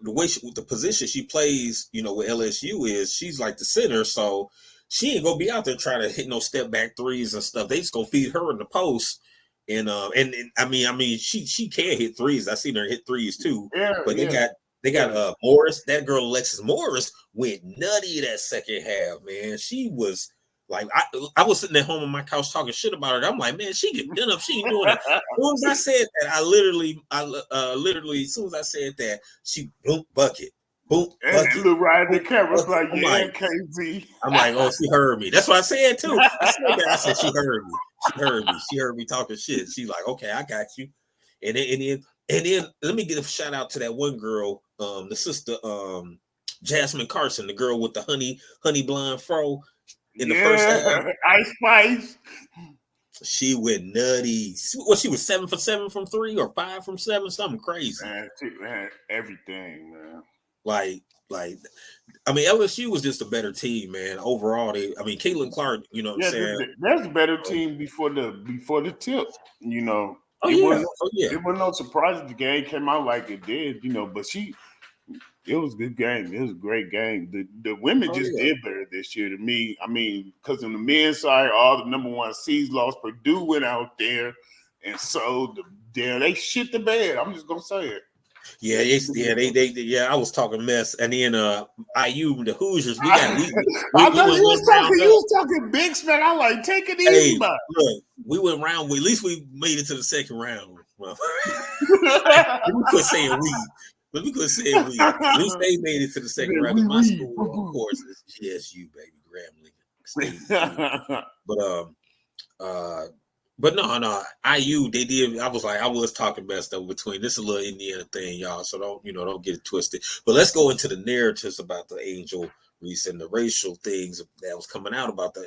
the way the position she plays, you know, with LSU is she's like the center. So she ain't gonna be out there trying to hit no step back threes and stuff. They just gonna feed her in the post. And I mean, she can hit threes. I seen her hit threes too. Yeah, but they got Morris. That girl Alexis Morris went nutty that second half, man. She was like, I was sitting at home on my couch talking shit about her. I'm like, man, she get done up. She ain't doing that. As soon as I said that, I literally, as soon as I said that, she boom bucket. Boom, and look right at the camera, it's like, I'm yeah, like, KZ. I'm like, oh, she heard me. That's what I said too. I said that. I said she heard me. She heard me. She heard me talking shit. She's like, okay, I got you. And then let me give a shout out to that one girl, the sister, Jasmine Carson, the girl with the honey blonde fro in the first half. Ice Spice. She went nutty. Well, she was 7 for 7 from 3 or 5 from 7, something crazy. Man, everything, man. Like, I mean, LSU was just a better team, man. Overall, Caitlin Clark, you know what I'm saying? There's a better team before the tip, you know. It wasn't no surprise the game came out like it did, you know, but it was a good game. It was a great game. The women did better this year to me. I mean, because on the men's side, all the number 1 seeds lost. Purdue went out there, and so they shit the bed. I'm just gonna say it. Yeah, I was talking mess, and then IU, the Hoosiers. I know you was talking big smack. I like take it easy, man. Look, we went round. At least we made it to the second round. Well, we could say we. But we could say we. At least they made it to the second round. My school, of course, is GSU, baby, Grambling. But no, IU, they did. I was talking messed up between this a little Indiana thing, y'all. So don't get it twisted. But let's go into the narratives about the Angel Reese and the racial things that was coming out about the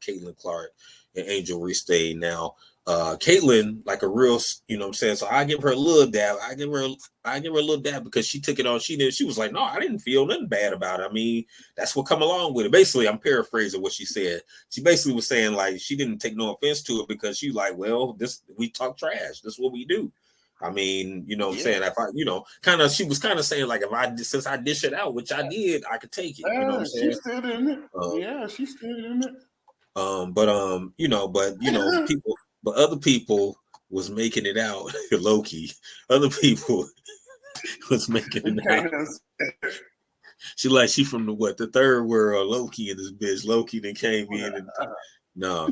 Caitlin Clark and Angel Reese thing. Now, Caitlin, like a real, you know what I'm saying? So I give her a little dab. I give her a little dab because she took it on. She was like, no, I didn't feel nothing bad about it. I mean, that's what come along with it. Basically, I'm paraphrasing what she said. She basically was saying like she didn't take no offense to it because she's like, well, we talk trash. This is what we do. I mean, you know what I'm saying? If I, she was kind of saying like, since I dish it out, which I did, I could take it. You know what I'm saying? She's still in it. She's still in it. People. But other people was making it out low key. Other people was making it out. She from the third world, low key in this bitch. Low key then came in and no.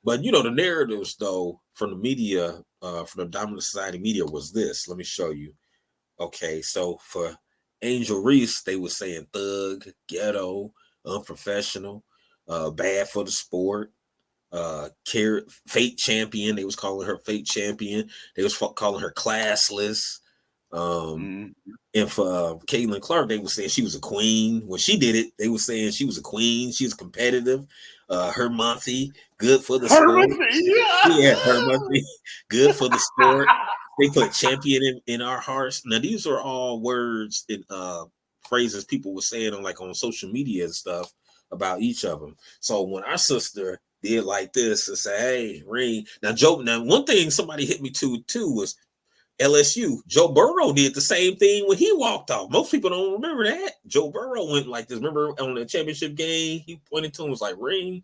But the narratives though from the media, from the dominant society media was this. Let me show you. Okay, so for Angel Reese, they were saying thug, ghetto, unprofessional, bad for the sport. Fate champion. They was calling her fate champion. They was calling her classless. And for Caitlin Clark, they were saying she was a queen. When she did it, they were saying she was a queen. She was competitive. Her monthly, good for the sport. Her monthly, good for the sport. They put champion in our hearts. Now these are all words and phrases people were saying on social media and stuff about each of them. So when our sister did like this and say, hey, ring. Now, one thing somebody hit me too was LSU. Joe Burrow did the same thing when he walked off. Most people don't remember that. Joe Burrow went like this. Remember on the championship game, he pointed to him, was like, ring.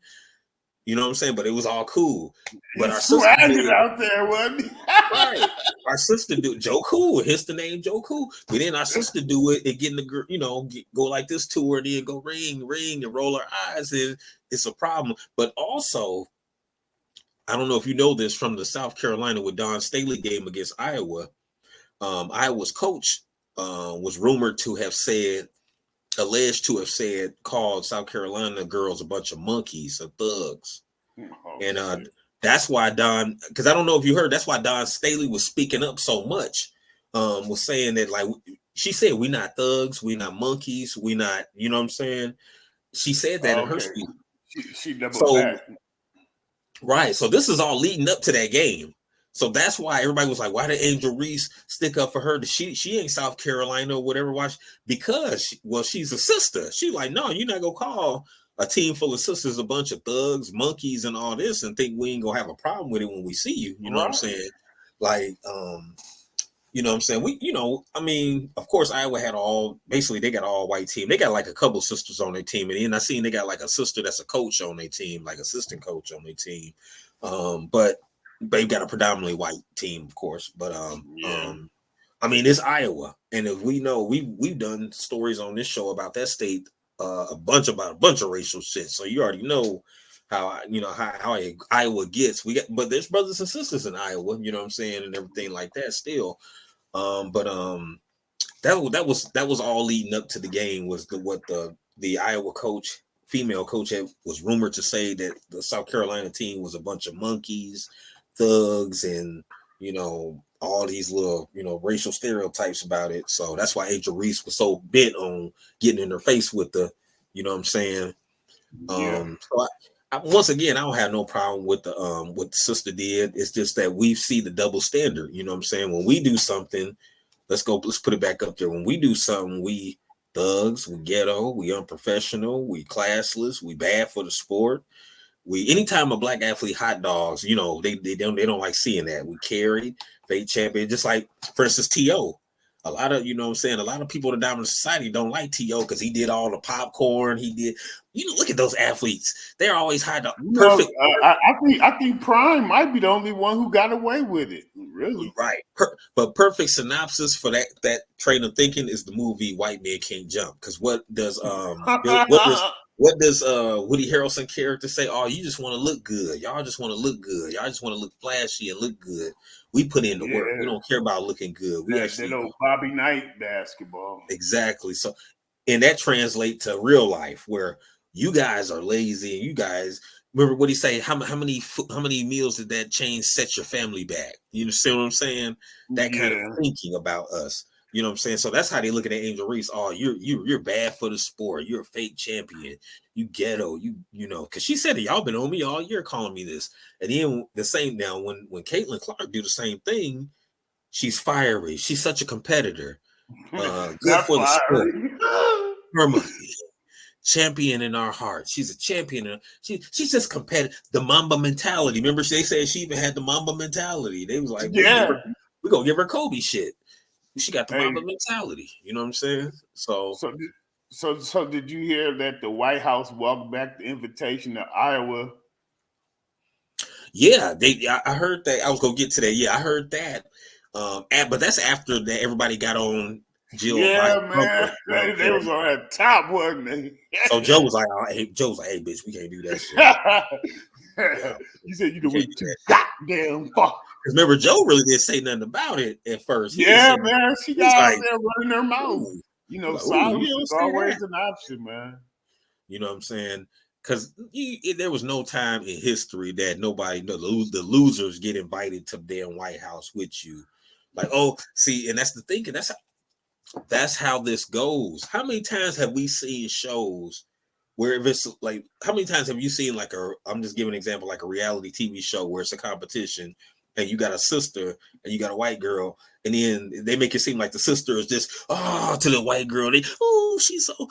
You know what I'm saying? But it was all cool. But our sister out there, wasn't he? Right. Our sister do Joe Cool. Hence the name Joe Cool. But then our sister do it and getting the go like this to her, then go ring, and roll her eyes, and it's a problem. But also, I don't know if you know this from the South Carolina with Don Staley game against Iowa. Iowa's coach was rumored to have alleged to have called South Carolina girls a bunch of monkeys or thugs. And that's why because I don't know if you heard, that's why Don Staley was speaking up so much, was saying that, like, she said, we're not thugs, we're not monkeys, we're not, you know what I'm saying? She said that in her speech. She doubled back. Right. So this is all leading up to that game. So that's why everybody was like, why did Angel Reese stick up for her? She ain't South Carolina or whatever. Why? Because, she's a sister. She like, no, you're not going to call a team full of sisters a bunch of thugs, monkeys, and all this and think we ain't going to have a problem with it when we see you. You know what I'm saying? Like, You know what I'm saying? I mean, of course, Iowa had basically they got all white team. They got like a couple sisters on their team. And then I seen they got like a sister that's a coach on their team, like assistant coach on their team. But they've got a predominantly white team, of course. But I mean, it's Iowa. And if we know, we've done stories on this show about that state, a bunch of racial shit. So you already know how Iowa gets. But there's brothers and sisters in Iowa, you know what I'm saying, and everything like that still. That was all leading up to the game was what the Iowa coach, female coach, was rumored to say that the South Carolina team was a bunch of monkeys, thugs, and all these little racial stereotypes about it. So that's why Angel Reese was so bent on getting in her face with the, you know what I'm saying. So once again, I don't have no problem with what the sister did. It's just that we see the double standard. You know what I'm saying? When we do something, let's put it back up there. When we do something, we thugs, we ghetto, we unprofessional, we classless, we bad for the sport. Anytime a black athlete hot dogs, they don't like seeing that. We carried, fake champion, just like for instance T.O. A lot of, a lot of people in the Diamond Society don't like T.O. because he did all the popcorn. He did, look at those athletes. They're always high dog. Perfect. I think Prime might be the only one who got away with it. Really? Right. But perfect synopsis for that train of thinking is the movie White Men Can't Jump. Because what does Woody Harrelson character say? Oh, you just want to look good. Y'all just want to look good. Y'all just want to look flashy and look good. We put in the work. We don't care about looking good. We actually that old Bobby Knight basketball. Exactly. So, and that translates to real life where you guys are lazy. And you guys remember what he say? How many meals did that change set your family back? You understand what I'm saying? That kind of thinking about us. You know what I'm saying? So that's how they look at Angel Reese. Oh, you're bad for the sport. You're a fake champion. You ghetto. Because she said it. Y'all been on me all year calling me this. And then the same now when Caitlin Clark do the same thing, she's fiery. She's such a competitor. Good for the sport. Her champion in our heart. She's a champion. She's just competitive. The Mamba mentality. Remember, they said she even had the Mamba mentality. They was like, we're gonna give her Kobe shit. She got the Mamba mentality. You know what I'm saying? So did you hear that the White House welcomed back the invitation to Iowa? Yeah, I heard that. I was gonna get to that. Yeah, I heard that. But that's after that everybody got on Jill. Yeah, man. They was on that top, wasn't they? So Joe was like, hey, bitch, we can't do that shit. You said you went too goddamn far. Because remember, Joe really didn't say nothing about it at first. She got out there running her mouth. Silence is always an option, man. You know what I'm saying? Because there was no time in history that the losers get invited to the damn White House with you. Like, and that's the thinking. That's how this goes. How many times have we seen shows where if it's like, how many times have you seen I'm just giving an example, like a reality TV show where it's a competition and you got a sister and you got a white girl, and then they make it seem like the sister is just, to the white girl. She's so,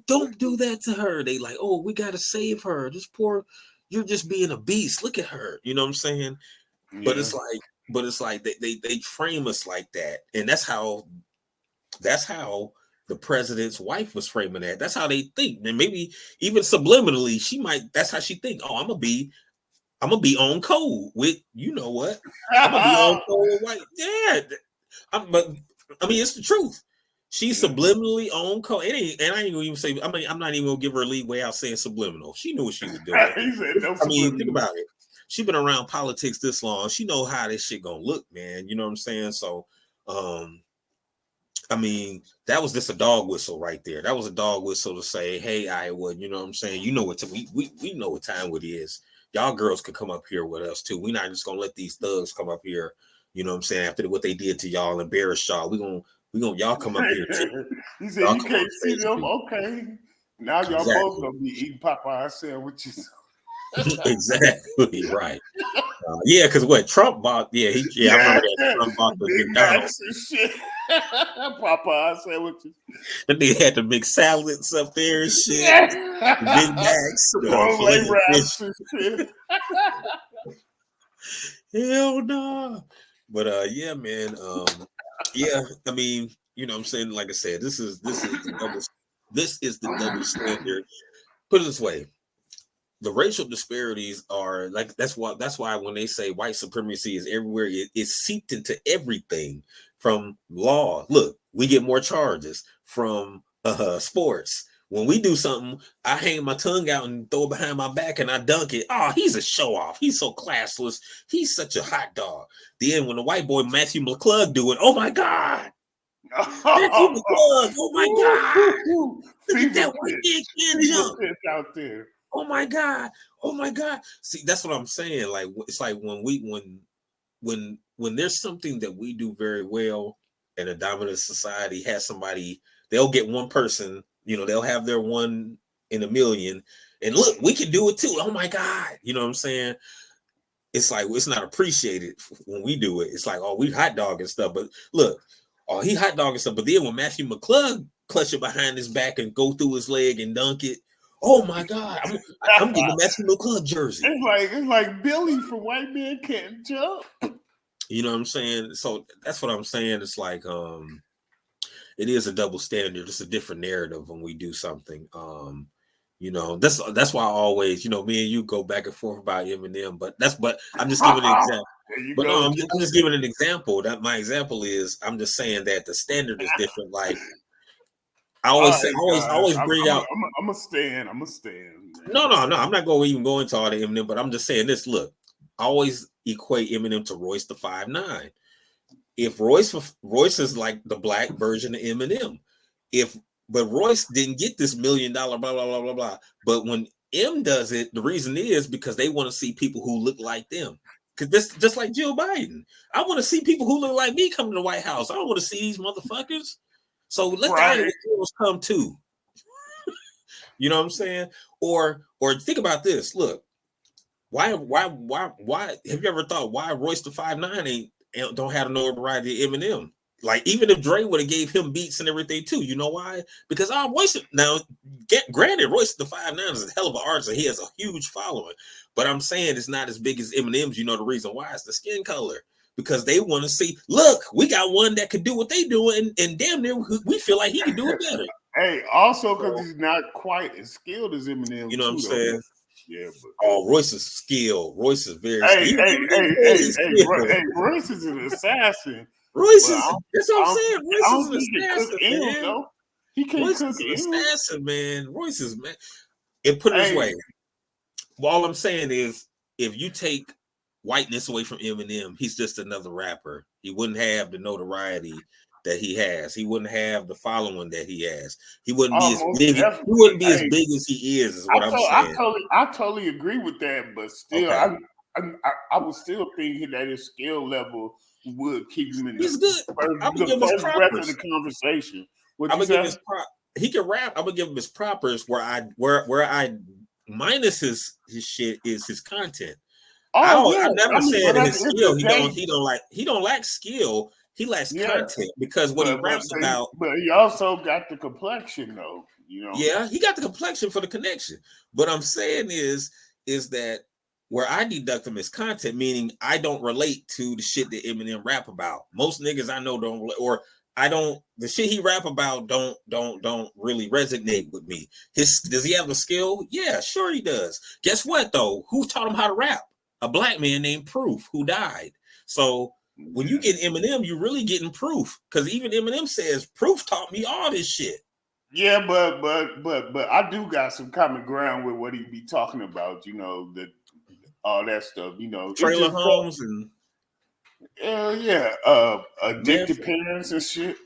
don't do that to her. They like, we got to save her. This poor, you're just being a beast. Look at her. You know what I'm saying? Yeah. But it's like they frame us like that. And that's how the president's wife was framing that. That's how they think. And maybe even subliminally, that's how she think. I'm gonna be on code with, you know what? I'm gonna be on code with white. Yeah. But I mean, it's the truth. She's subliminally on code. And I ain't gonna even say, I'm not even gonna give her a leeway out saying subliminal. She knew what she was doing. Think about it. She been around politics this long. She know how this shit gonna look, man. You know what I'm saying? So, I mean, that was just a dog whistle right there. That was a dog whistle to say, hey, Iowa, you know what I'm saying? You know what we know what time it is. Y'all girls can come up here with us too. We're not just gonna let these thugs come up here, you know what I'm saying, after what they did to y'all, embarrass y'all. We gonna y'all come up here too. He said you can't see them. Okay. Now y'all both gonna be eating Popeye sandwiches. Exactly right. Because what Trump bought, I remember that Trump bought the McDonald's and shit. Popeye sandwiches. And they had to mix salads up there and shit. Big Macs, wraps and shit. Hell no. But man. Yeah, I mean, you know what I'm saying? Like I said, this is the double standard. Put it this way. The racial disparities are like that's why when they say white supremacy is everywhere, it's seeped into everything from law. Look, we get more charges from sports. When we do something, I hang my tongue out and throw it behind my back and I dunk it. Oh, he's a show off. He's so classless. He's such a hot dog. Then when the white boy Matthew McClug do it, oh my God. Matthew McClug, oh my God. Look at that white man out there. Oh my God. Oh my God. See, that's what I'm saying. Like it's like when there's something that we do very well and a dominant society has somebody, they'll get one person, they'll have their one in a million. And look, we can do it too. Oh my God. You know what I'm saying? It's like it's not appreciated when we do it. It's like, oh, we hot dog and stuff. But look, oh, he hot dog and stuff. But then when Matthew McClug clutch it behind his back and go through his leg and dunk it, oh my God! I'm getting a Matthew McClug jersey. It's like Billy from White Man Can't Jump. You know what I'm saying? So that's what I'm saying. It's like it is a double standard. It's a different narrative when we do something. That's why I always, me and you go back and forth about Eminem. But I'm just giving an example. But no, I'm just giving an example. That my example is I'm just saying that the standard is different. Like I always bring out. I'm a stand. No. I'm not going to even go into all the Eminem, but I'm just saying this. Look, I always equate Eminem to Royce the 5'9". If Royce is like the black version of Eminem, but Royce didn't get this $1 million blah blah blah blah blah. But when M does it, the reason is because they want to see people who look like them. Because this just like Joe Biden, I want to see people who look like me come to the White House. I don't want to see these motherfuckers. So let the Iowa girls come too. You know what I'm saying? Or think about this. Look, why have you ever thought why Royce the 5'9" don't have the notoriety of Eminem? Like even if Dre would have gave him beats and everything too, you know why? Because Royce now, granted, Royce the 5'9" is a hell of an artist and he has a huge following. But I'm saying it's not as big as Eminem's. You know the reason why? It's the skin color. Because they want to see, look, we got one that could do what they do, and damn near we feel like he can do it better. Hey, also because he's not quite as skilled as Eminem. You know what I'm saying? Yeah, but Royce is skilled. Royce is very skilled. Hey, Royce is an assassin. Royce is that's what I'm saying. Royce is an assassin, man. He can't Royce cook is an assassin, man. Royce is man. And put it this way. All I'm saying is if you take whiteness away from Eminem, he's just another rapper. He wouldn't have the notoriety that he has. He wouldn't have the following that he has. He wouldn't be as big. He wouldn't be as big as he is what I'm saying. I totally agree with that, but still, okay. I would still think that his skill level would keep him in the first breath of the conversation. He can rap. I'm gonna give him his propers. Where I minus his shit is his content. I'm never saying his skill. He don't lack skill. He lacks content because what he raps about. But he also got the complexion, though. Yeah, he got the complexion for the connection. But I'm saying is that where I deduct him as content, meaning I don't relate to the shit that Eminem rap about. Most niggas I know don't, or I don't. The shit he rap about don't really resonate with me. Does he have the skill? Yeah, sure he does. Guess what though? Who taught him how to rap? A black man named Proof who died. So when you get Eminem, you're really getting Proof because even Eminem says Proof taught me all this shit. Yeah, but I do got some common ground with what he be talking about. All that stuff. Trailer homes and addicted parents and shit.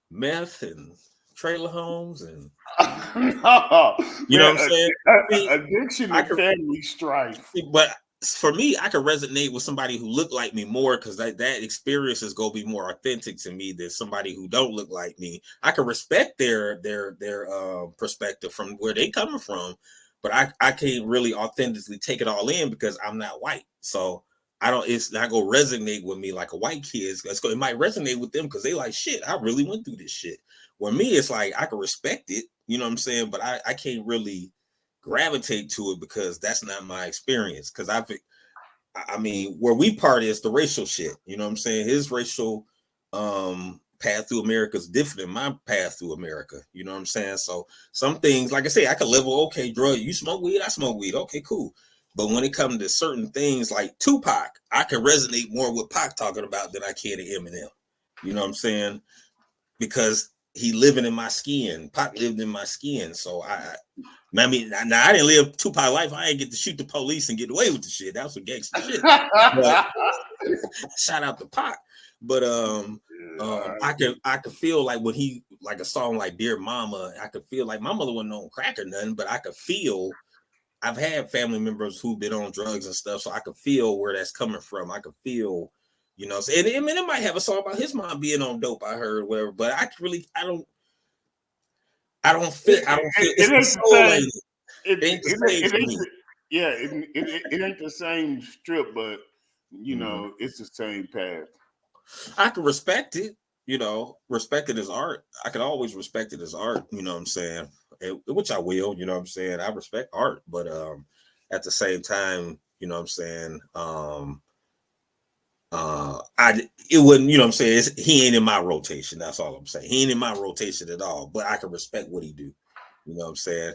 Meth and trailer homes and no, you know what I'm saying? Addiction and family strife. But for me, I could resonate with somebody who looked like me more because that experience is gonna be more authentic to me than somebody who don't look like me. I can respect their perspective from where they coming from, but I can't really authentically take it all in because I'm not white. So it's not gonna resonate with me like a white kid. It might resonate with them because they like shit. I really went through this shit. Where me, it's like I can respect it, you know what I'm saying, but I can't really gravitate to it because that's not my experience. Because I mean, where we part is the racial shit. You know what I'm saying? His racial path through America is different than my path through America. You know what I'm saying? So some things, like I say, I could level, okay, drug, you smoke weed, I smoke weed. Okay, cool. But when it comes to certain things like Tupac, I can resonate more with Pac talking about than I can to Eminem. You know what I'm saying? Because he living in my skin. Pac lived in my skin. So I mean, now I didn't live Tupac life. I ain't get to shoot the police and get away with the shit. That was some gangster shit. But shout out to Pac. But I could feel like when he, like a song like Dear Mama, I could feel like my mother wasn't on crack or nothing, but I could feel, I've had family members who've been on drugs and stuff, so I could feel where that's coming from. I could feel, you know, and I mean, it might have a song about his mom being on dope, I heard, whatever, but I don't feel it's the soul ain't it. It ain't the same for me. Yeah, it ain't the same strip, but you know, it's the same path. I can respect it, you know, respect it as art. I can always respect it as art, you know what I'm saying? Which I will, you know what I'm saying? I respect art, but at the same time, you know what I'm saying? It wouldn't, you know what I'm saying? He ain't in my rotation. That's all I'm saying. He ain't in my rotation at all, but I can respect what he do. You know what I'm saying?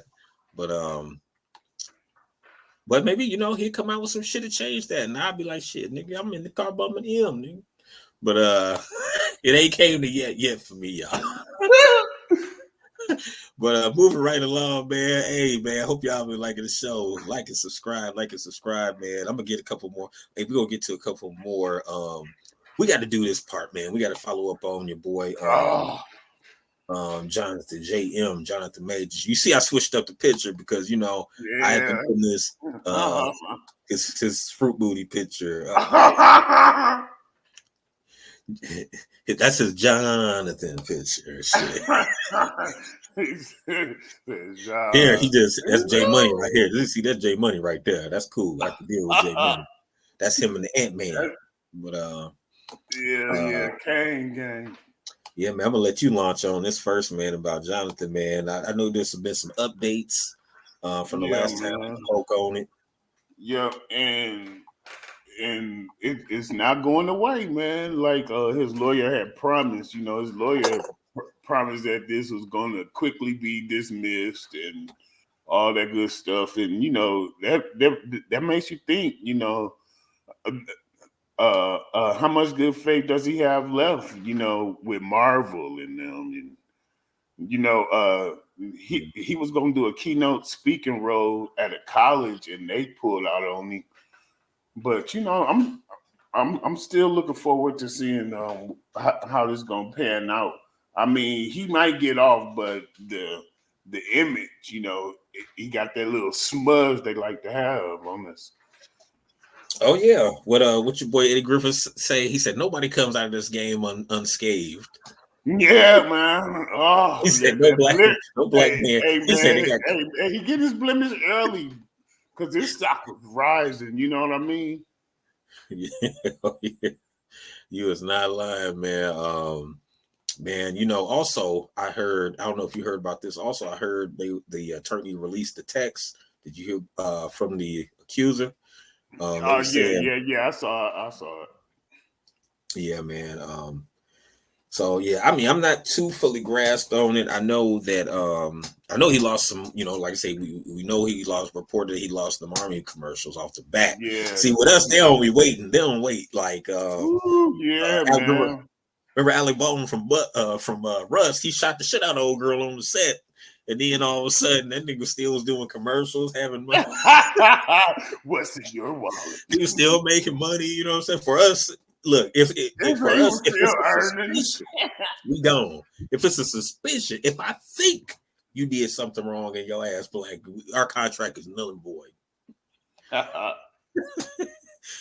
But maybe, you know, he'd come out with some shit to change that. And I'd be like, shit, nigga, I'm in the car bumping him, nigga. But it ain't came to yet for me, y'all. But moving right along, man. Hey, man, I hope y'all been liking the show. Like and subscribe, man. I'm gonna get a couple more. Hey, we're gonna get to a couple more. We got to do this part, man. We got to follow up on your boy Jonathan JM, Jonathan Majors. You see, I switched up the picture because, you know, I have been putting this his fruit booty picture. That's his Jonathan picture. Shit. Here, that's J Money right here. You see, that's J Money right there. That's cool. I can deal with J Money. That's him and the Ant-Man. But gang. Yeah, man, I'm gonna let you launch on this first, man, about Jonathan, man. I know there's been some updates from the last time I spoke on it. Yeah, and it's not going away, man. Like his lawyer had promised, you know, his lawyer promised that this was going to quickly be dismissed and all that good stuff. And, you know, that makes you think, you know, how much good faith does he have left, you know, with Marvel and them? And, you know, he was going to do a keynote speaking role at a college and they pulled out on him. But, you know, I'm still looking forward to seeing how this is gonna pan out. I mean, he might get off, but the image, you know, he got that little smudge they like to have on this. Oh yeah, what your boy Eddie Griffiths say? He said nobody comes out of this game unscathed. Yeah, man. Oh, he said no black man. Hey, he said he get his blemish early because his stock was rising. You know what I mean? Yeah. You is not lying, man. Man, you know, also I heard, I don't know if you heard about this. Also, I heard the attorney released the text. Did you hear from the accuser? Yeah. I saw it. Yeah, man. So yeah, I mean, I'm not too fully grasped on it. I know that I know he lost some, you know, like I say, we know he reported he lost some Army commercials off the bat. Yeah. See, with us, they don't be waiting. They don't wait. Like man. Remember Alec Baldwin from Rust? He shot the shit out of old girl on the set. And then all of a sudden, that nigga still was doing commercials, having money. What's in your wallet? He was still making money, you know what I'm saying? For us, look, if it's a suspicion, we gone. If it's a suspicion, if I think you did something wrong and your ass black, our contract is null and void.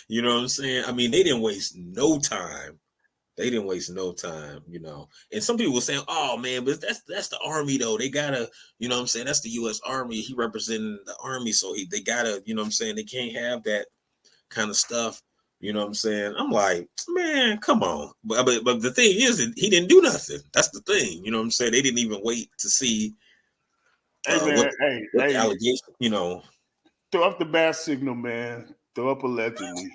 You know what I'm saying? I mean, they didn't waste no time. You know. And some people were saying, "Oh man, but that's the Army though. They gotta, you know what I'm saying? That's the U.S. Army. He representing the Army, so they gotta, you know what I'm saying? They can't have that kind of stuff." You know what I'm saying? I'm like, man, come on. But the thing is that he didn't do nothing. That's the thing. You know what I'm saying? They didn't even wait to see what the allegation, you know. Throw up the bat signal, man. Throw up allegedly.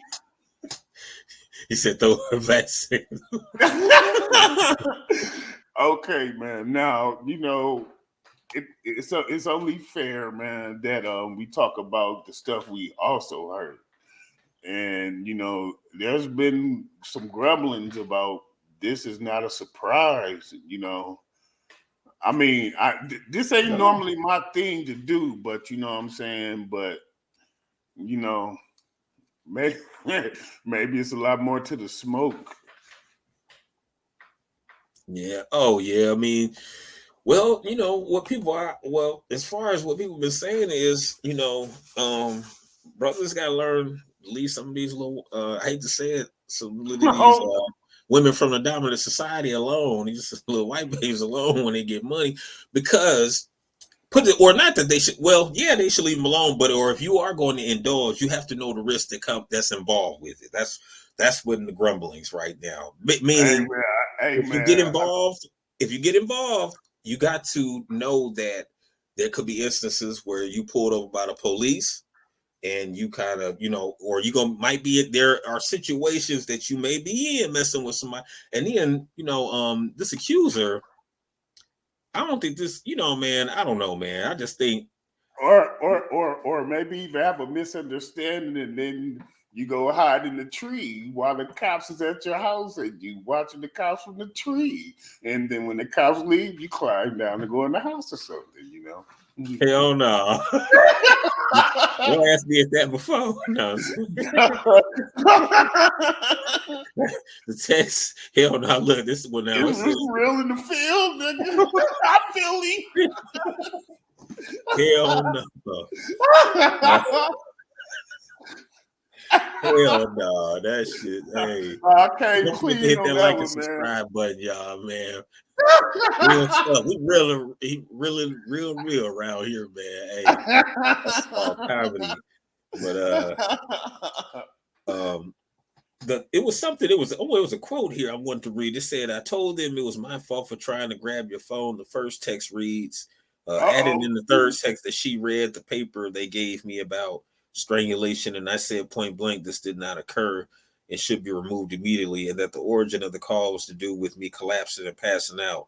He said throw her vaccine. Okay, man. Now it's only fair, man, that we talk about the stuff we also heard. And there's been some grumblings about this is not a surprise. I mean, this ain't normally my thing to do, but you know what I'm saying. But maybe maybe it's a lot more to the smoke. Yeah. Oh, yeah. I mean, well, what people are. Well, as far as what people have been saying is, brothers got to learn at least some of these little. I hate to say it, some of these women from the dominant society alone, these little white babes alone when they get money, because or not that they should. Well, yeah, they should leave them alone. But or if you are going to indulge, you have to know the risk that's involved with it. That's when the grumblings right now. Meaning, if you get involved, you got to know that there could be instances where you pulled over by the police, and you kind of, or might be there are situations that you may be in messing with somebody, and then this accuser. I don't think this, man. I don't know, man. I just think, or maybe even have a misunderstanding, and then you go hide in the tree while the cops is at your house, and you watching the cops from the tree, and then when the cops leave, you climb down to go in the house or something, Hell no. You asked me that before. No. The text, hell no. Look, this is what now. It's real in the field, nigga. I feel Hell no. Hell no, that shit. Hey, I can't don't forget to hit that like and subscribe button, y'all, man. Real stuff. We really real around here, man. Hey, that's all comedy. But it was something. It was a quote here I wanted to read. It said, "I told them it was my fault for trying to grab your phone." The first text reads, added in the third text that she read the paper they gave me about strangulation, and I said point blank, this did not occur and should be removed immediately, and that the origin of the call was to do with me collapsing and passing out,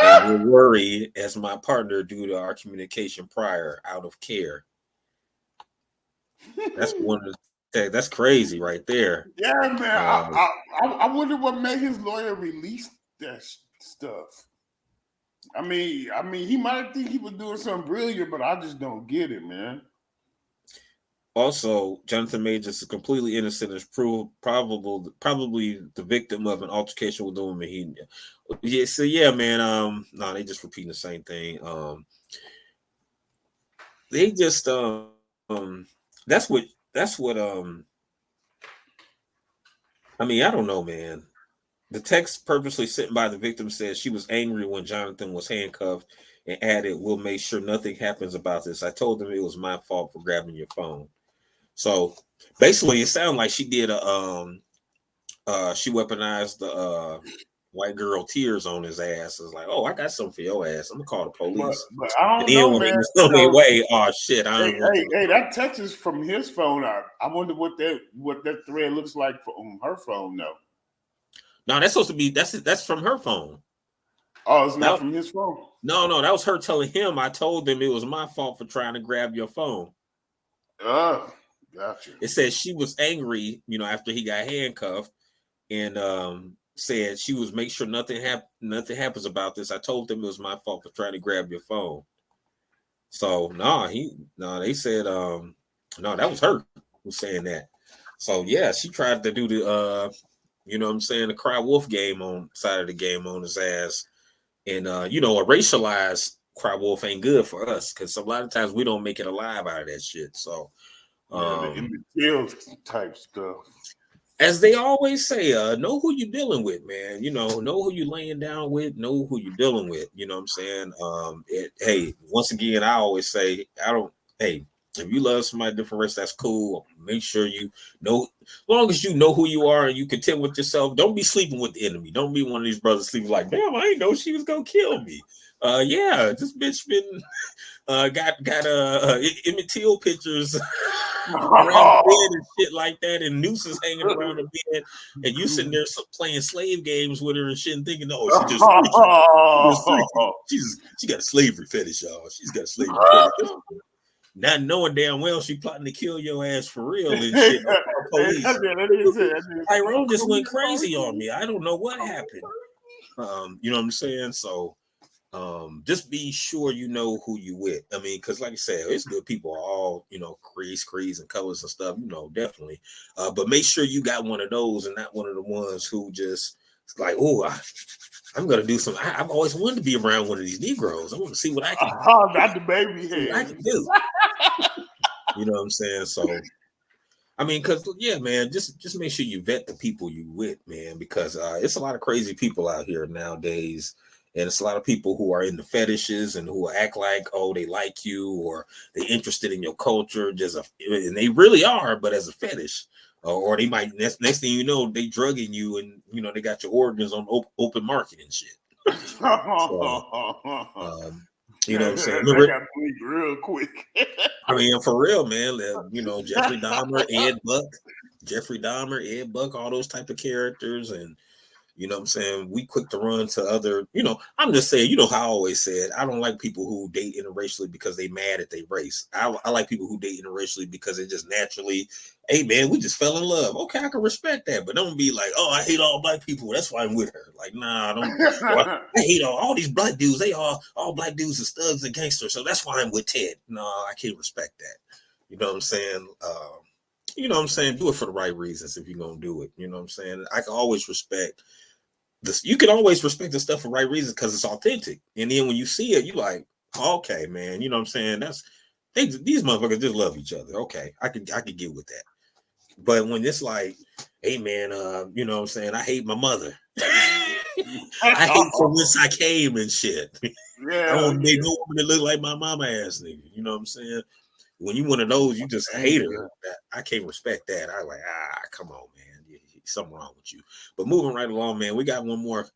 and we're worried as my partner due to our communication prior out of care. That's one of the, that's crazy right there. Yeah, man. I wonder what made his lawyer release that stuff. I mean, he might think he was doing something brilliant, but I just don't get it, man. Also, Jonathan Majors is completely innocent, is probably the victim of an altercation with a woman. Man. No, they just repeating the same thing. They just that's what I mean, I don't know, man. The text purposely sent by the victim says she was angry when Jonathan was handcuffed and added, "We'll make sure nothing happens about this. I told them it was my fault for grabbing your phone." So basically, it sounded like she did she weaponized the white girl tears on his ass. It's like, "Oh, I got something for your ass. I'm gonna call the police." But I don't know, man. Way, oh shit! Hey, that text is from his phone. I wonder what that thread looks like on her phone, though. No, that's supposed to be that's from her phone. Oh, it's not from his phone. No, that was her telling him, "I told them it was my fault for trying to grab your phone." Oh, gotcha. It says she was angry, after he got handcuffed, and said she was make sure nothing happens about this. I told them it was my fault for trying to grab your phone. So they said no, that was her who was saying that. So yeah, she tried to do the the cry wolf game on side of the game on his ass. And a racialized cry wolf ain't good for us because a lot of times we don't make it alive out of that shit. So the kill type stuff. As they always say, know who you're dealing with, man. Know who you're laying down with, know who you're dealing with. You know what I'm saying? Hey, once again, I always say, if you love somebody different race, that's cool. Make sure you know, as long as you know who you are and you content with yourself, don't be sleeping with the enemy. Don't be one of these brothers sleeping like, damn, I didn't know she was gonna kill me. Yeah, this bitch been got Emmett Till pictures around the bed and shit like that, and nooses hanging around the bed, and you sitting there playing slave games with her and shit, and thinking, oh, she just she got a slavery fetish, y'all. She's got a slavery fetish. Not knowing damn well she plotting to kill your ass for real and shit. Police. Tyrone just went crazy on me. I don't know what happened. You know what I'm saying? So just be sure you know who you with. I mean, because like I said, it's good people all, you know, creeds and colors and stuff, you know, definitely. But make sure you got one of those and not one of the ones who just like, oh, I'm gonna do something. I've always wanted to be around one of these Negroes. I want to see what I can do. Not the baby head. I can do. You know what I'm saying? So I mean, because yeah, man, just make sure you vet the people you with, man, because it's a lot of crazy people out here nowadays. And it's a lot of people who are into fetishes and who act like, oh, they like you or they're interested in your culture, and they really are, but as a fetish. Or they might, next thing you know, they drugging you and, you know, they got your organs on open market and shit. So, you know what I'm saying? Remember, got real quick. I mean, for real, man. You know, Jeffrey Dahmer, Ed Buck, all those type of characters. And, you know what I'm saying? We quick to run to other, you know, I'm just saying, you know how I always said, I don't like people who date interracially because they mad at their race. I like people who date interracially because it just naturally, hey, man, we just fell in love. Okay, I can respect that, but don't be like, oh, I hate all black people. That's why I'm with her. Like, nah, I hate all these black dudes. They all black dudes are studs and gangsters. So that's why I'm with Ted. No, I can't respect that. You know what I'm saying? You know what I'm saying? Do it for the right reasons if you're going to do it. You know what I'm saying? I can always respect this. You can always respect the stuff for right reasons because it's authentic. And then when you see it, you like, okay, man, you know what I'm saying? These motherfuckers just love each other. Okay, I could get with that. But when it's like, hey man, you know what I'm saying? I hate my mother. I hate from whence I came and shit. Yeah, I don't make no woman that look like my mama ass nigga. You know what I'm saying? When you one of those, you just hate her. I can't respect that. I like, come on, man. Something wrong with you. But moving right along, man, we got one more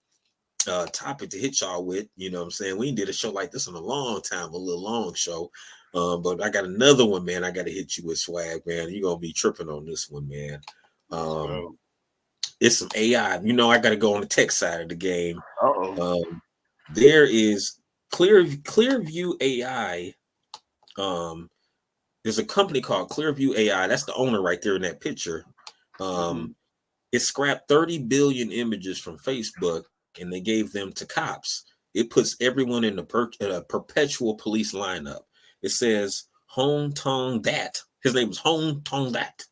topic to hit y'all with. You know what I'm saying? We did a show like this in a long time, a little long show. But I got another one, man. I got to hit you with swag, man. You're going to be tripping on this one, man. It's some AI. You know, I got to go on the tech side of the game. There is Clearview AI. There's a company called Clearview AI. That's the owner right there in that picture. It scrapped 30 billion images from Facebook and they gave them to cops. It puts everyone in a perpetual police lineup. It says Hong Tong Dat. His name was Hong Tong Dat.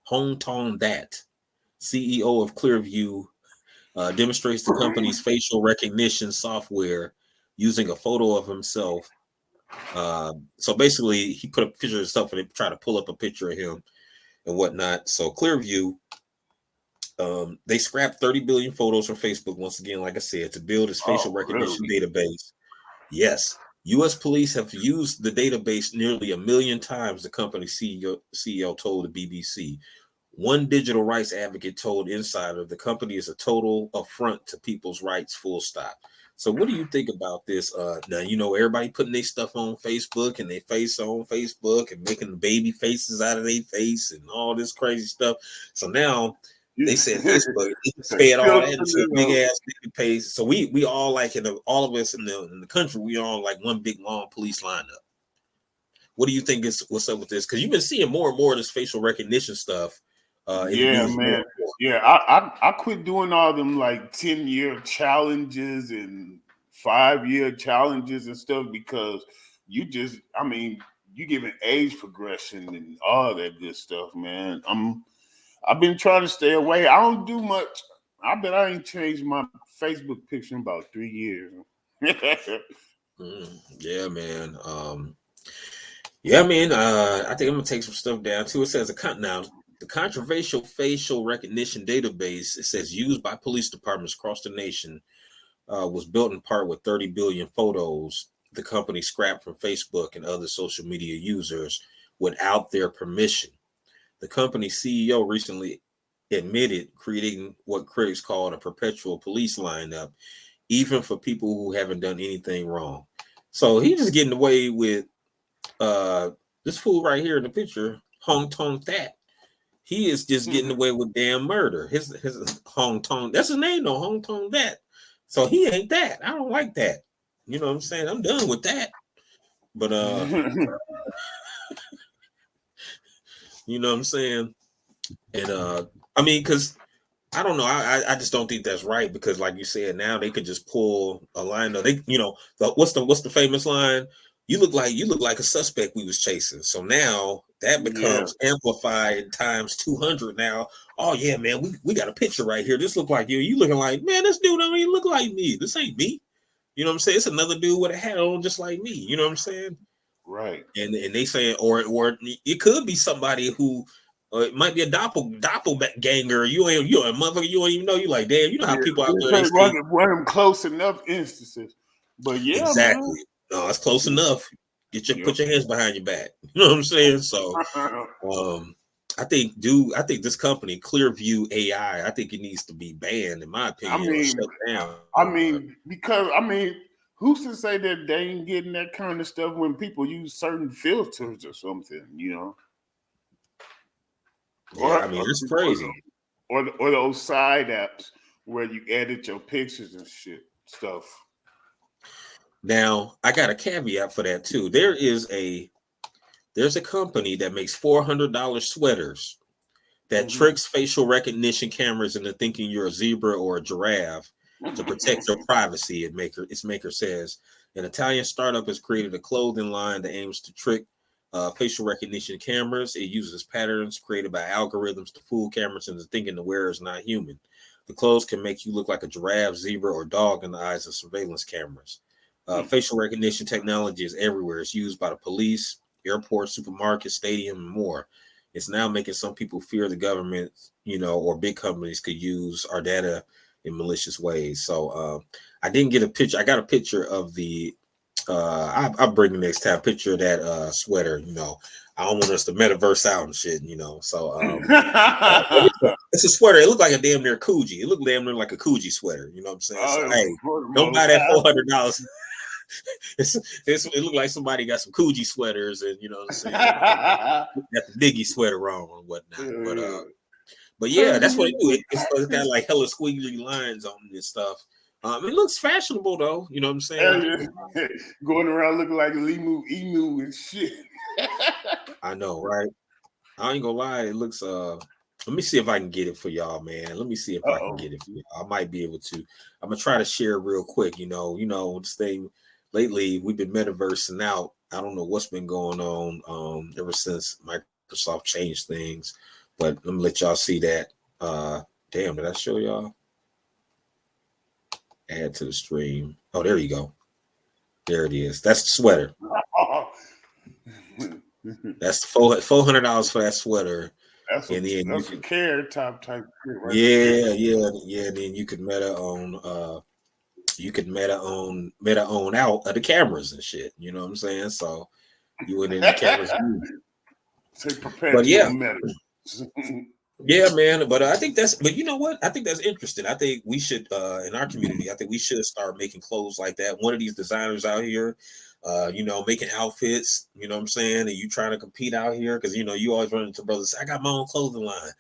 Hong Tong Dat, CEO of Clearview, demonstrates the company's facial recognition software using a photo of himself. So basically, he put a picture of himself and they try to pull up a picture of him and whatnot. So Clearview, they scrapped 30 billion photos from Facebook once again, like I said, to build its facial recognition database. Yes, U.S. police have used the database nearly 1 million times, the company's CEO told the BBC. One digital rights advocate told Insider the company is a total affront to people's rights, full stop. So what do you think about this? Now, you know, everybody putting their stuff on Facebook and their face on Facebook and making the baby faces out of their face and all this crazy stuff. So now they said Facebook fed all that into a big ass database. So we all like all of us in the country, we all like one big long police lineup. What do you think what's up with this? Because you've been seeing more and more of this facial recognition stuff. Yeah, man. Yeah, I quit doing all them like 10-year challenges and 5-year challenges and stuff because you giving age progression and all that good stuff, man. I've been trying to stay away. I don't do much. I bet I ain't changed my Facebook picture in about 3 years. Yeah, man. Yeah, man. I think I'm gonna take some stuff down too. It says the controversial facial recognition database, it says used by police departments across the nation, was built in part with 30 billion photos the company scrapped from Facebook and other social media users without their permission. The company's CEO recently admitted creating what critics called a perpetual police lineup, even for people who haven't done anything wrong. So he's just getting away with this fool right here in the picture, Hong Tong That, he is just getting away with damn murder. His Hong Tong, that's his name though, Hong Tong That. So he ain't that. I don't like that. You know what I'm saying? I'm done with that. But you know what I'm saying? And I mean, because I don't know. I just don't think that's right because, like you said, now they could just pull a line. They, you know, what's the famous line? You look like a suspect we was chasing. So now that becomes amplified times 200. Now, oh yeah, man, we got a picture right here. This look like you. You looking like, man, this dude don't even look like me. This ain't me. You know what I'm saying? It's another dude with a hat on just like me. You know what I'm saying? Right. And they saying, or it could be somebody who. It might be a doppelganger. You a motherfucker. You don't even know. You like, damn. You know how people out there run them close enough instances. But yeah, exactly. Man. No, it's close enough. Put your hands behind your back. You know what I'm saying? So, I think this company, Clearview AI, I think it needs to be banned, in my opinion, or shut down. Because who's to say that they ain't getting that kind of stuff when people use certain filters or something, you know? Yeah, it's crazy. Or those side apps where you edit your pictures and stuff. Now, I got a caveat for that too. There's a company that makes $400 sweaters that tricks facial recognition cameras into thinking you're a zebra or a giraffe to protect your privacy. Its maker says an Italian startup has created a clothing line that aims to trick facial recognition cameras. It uses patterns created by algorithms to fool cameras into thinking the wearer is not human. The clothes can make you look like a giraffe, zebra, or dog in the eyes of surveillance cameras. Facial recognition technology is everywhere. It's used by the police, airports, supermarkets, stadium, and more. It's now making some people fear the government, or big companies could use our data in malicious ways. So I didn't get a picture. I got a picture of the I'll bring the next time picture of that sweater. I don't want us to metaverse out and shit. So it's a sweater. It looked like a damn near Coogee. It looked damn near like a Coogee sweater. You know what I'm saying? So hey, don't buy that $400. It looked like somebody got some Coogee sweaters and what I'm saying, got the Biggie sweater on and whatnot. But yeah, that's what it do. It's got like hella squiggly lines on it and stuff. It looks fashionable though. You know what I'm saying? Going around looking like emu and shit. I know, right? I ain't gonna lie. It looks. Let me see if I can get it for y'all, man. Let me see if I can get it for y'all. I might be able to. I'm gonna try to share real quick. This thing lately we've been metaversing out. I don't know what's been going on ever since Microsoft changed things, but let me let y'all see that. Damn, did I show y'all? Add to the stream. Oh, there you go. There it is. That's the sweater. That's $400 for that sweater. That's a care type shit, right? Yeah. Then you could meta on meta on out of the cameras and shit. You know what I'm saying? So you went in the cameras. But yeah. Yeah, man. But I think but you know what? I think that's interesting. I think we should in our community, I think we should start making clothes like that. One of these designers out here, making outfits, you know what I'm saying? And you trying to compete out here because you always run into brothers. I got my own clothing line.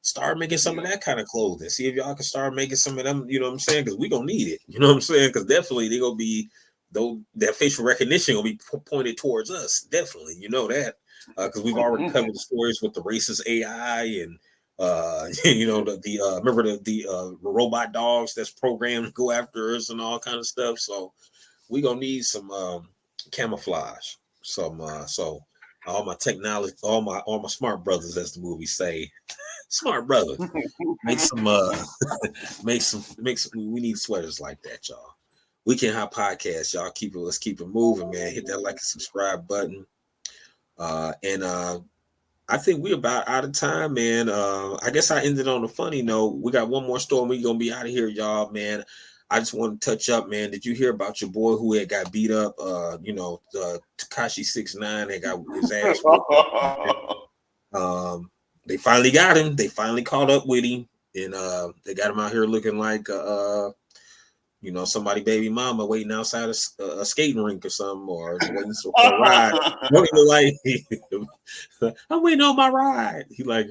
Start making some of that kind of clothing. See if y'all can start making some of them, you know what I'm saying? Because we're gonna need it. You know what I'm saying? Because definitely they're gonna be that facial recognition gonna be pointed towards us. Definitely, you know that. Because we've already covered the stories with the racist AI and remember the robot dogs that's programmed to go after us and all kind of stuff. So we're gonna need some camouflage. So all my technology, all my smart brothers, as the movie say, smart brothers, make some we need sweaters like that, y'all. We Can Hot Podcast, y'all. Let's keep it moving, man. Hit that like and subscribe button. I think we about out of time, man. I guess I ended on a funny note. We got one more story. We're gonna be out of here, y'all, man. I just want to touch up, man. Did you hear about your boy who had got beat up? Tekashi 6ix9ine had got his ass whooped. They finally got him. They finally caught up with him, and they got him out here looking like you know, somebody baby mama waiting outside a skating rink or something, or waiting for a ride. What he like? I'm waiting on my ride. He like,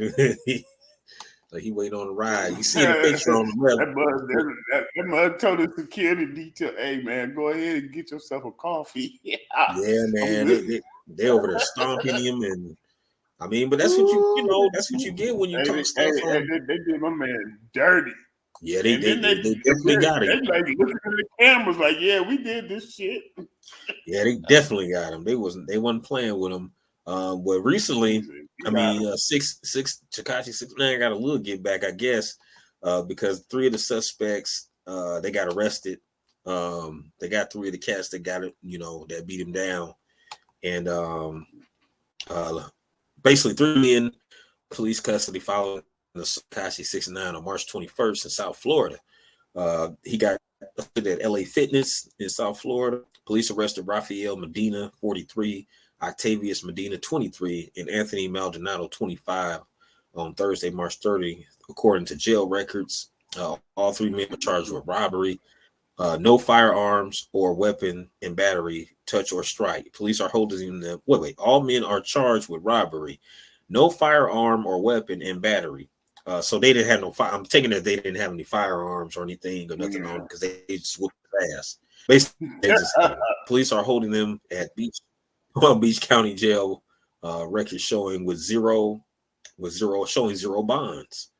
like he waiting on the ride. You see the picture on the that mud told the security detail, "Hey man, go ahead and get yourself a coffee." Yeah, man, they over there stomping him, and I mean, but that's what you know, that's what you get when you talk stuff. They did my man dirty. Yeah, they definitely got him. They like looking at the cameras, like, yeah, we did this shit. Yeah, they definitely got him. They wasn't playing with him. But recently, I mean, Tekashi 6ix9ine got a little get back, I guess, because 3 of the suspects they got arrested. They got 3 of the cats that got it, you know, that beat him down, and basically 3 men police custody following the Tekashi 6ix9ine on March 21st in South Florida. He got arrested at LA Fitness in South Florida. Police arrested Rafael Medina, 43, Octavius Medina, 23, and Anthony Maldonado, 25, on Thursday, March 30th. According to jail records, all 3 men were charged with robbery, no firearms or weapon, and battery, touch, or strike. Police are holding them. Wait. All men are charged with robbery, no firearm or weapon, and battery. So they didn't have no fire. I'm taking it they didn't have any firearms or anything or nothing on because they just whooped their ass. Basically, police are holding them at Beach County Jail. Records showing zero bonds.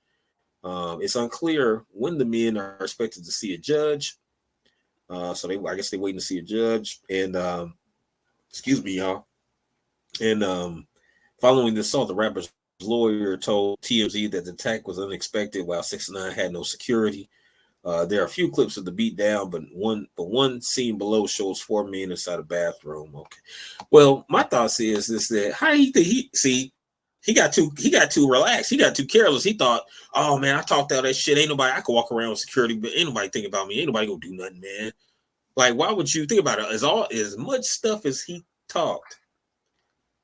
It's unclear when the men are expected to see a judge. So I guess they're waiting to see a judge. And excuse me, y'all. And following the assault, the rapper's lawyer told TMZ that the attack was unexpected while 6ix9ine had no security. There are a few clips of the beatdown, but one scene below shows 4 men inside a bathroom. Okay. Well, my thoughts is that how he got too relaxed. He got too careless. He thought, oh man, I talked all that shit. Ain't nobody, I could walk around with security, but ain't nobody think about me. Ain't nobody gonna do nothing, man. Like, why would you think about it? As much stuff as he talked.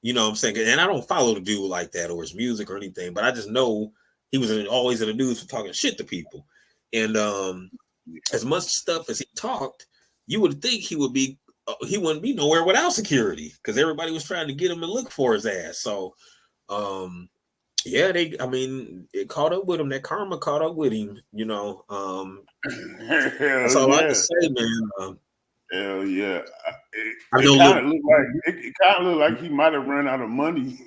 You know what I'm saying? And I don't follow the dude like that or his music or anything, but I just know he was always in the news for talking shit to people. And as much stuff as he talked, you would think he wouldn't be nowhere without security because everybody was trying to get him and look for his ass. So, yeah, it caught up with him. That karma caught up with him, you know. That's all I can say, man. Hell yeah. It kind of looked like he might have run out of money.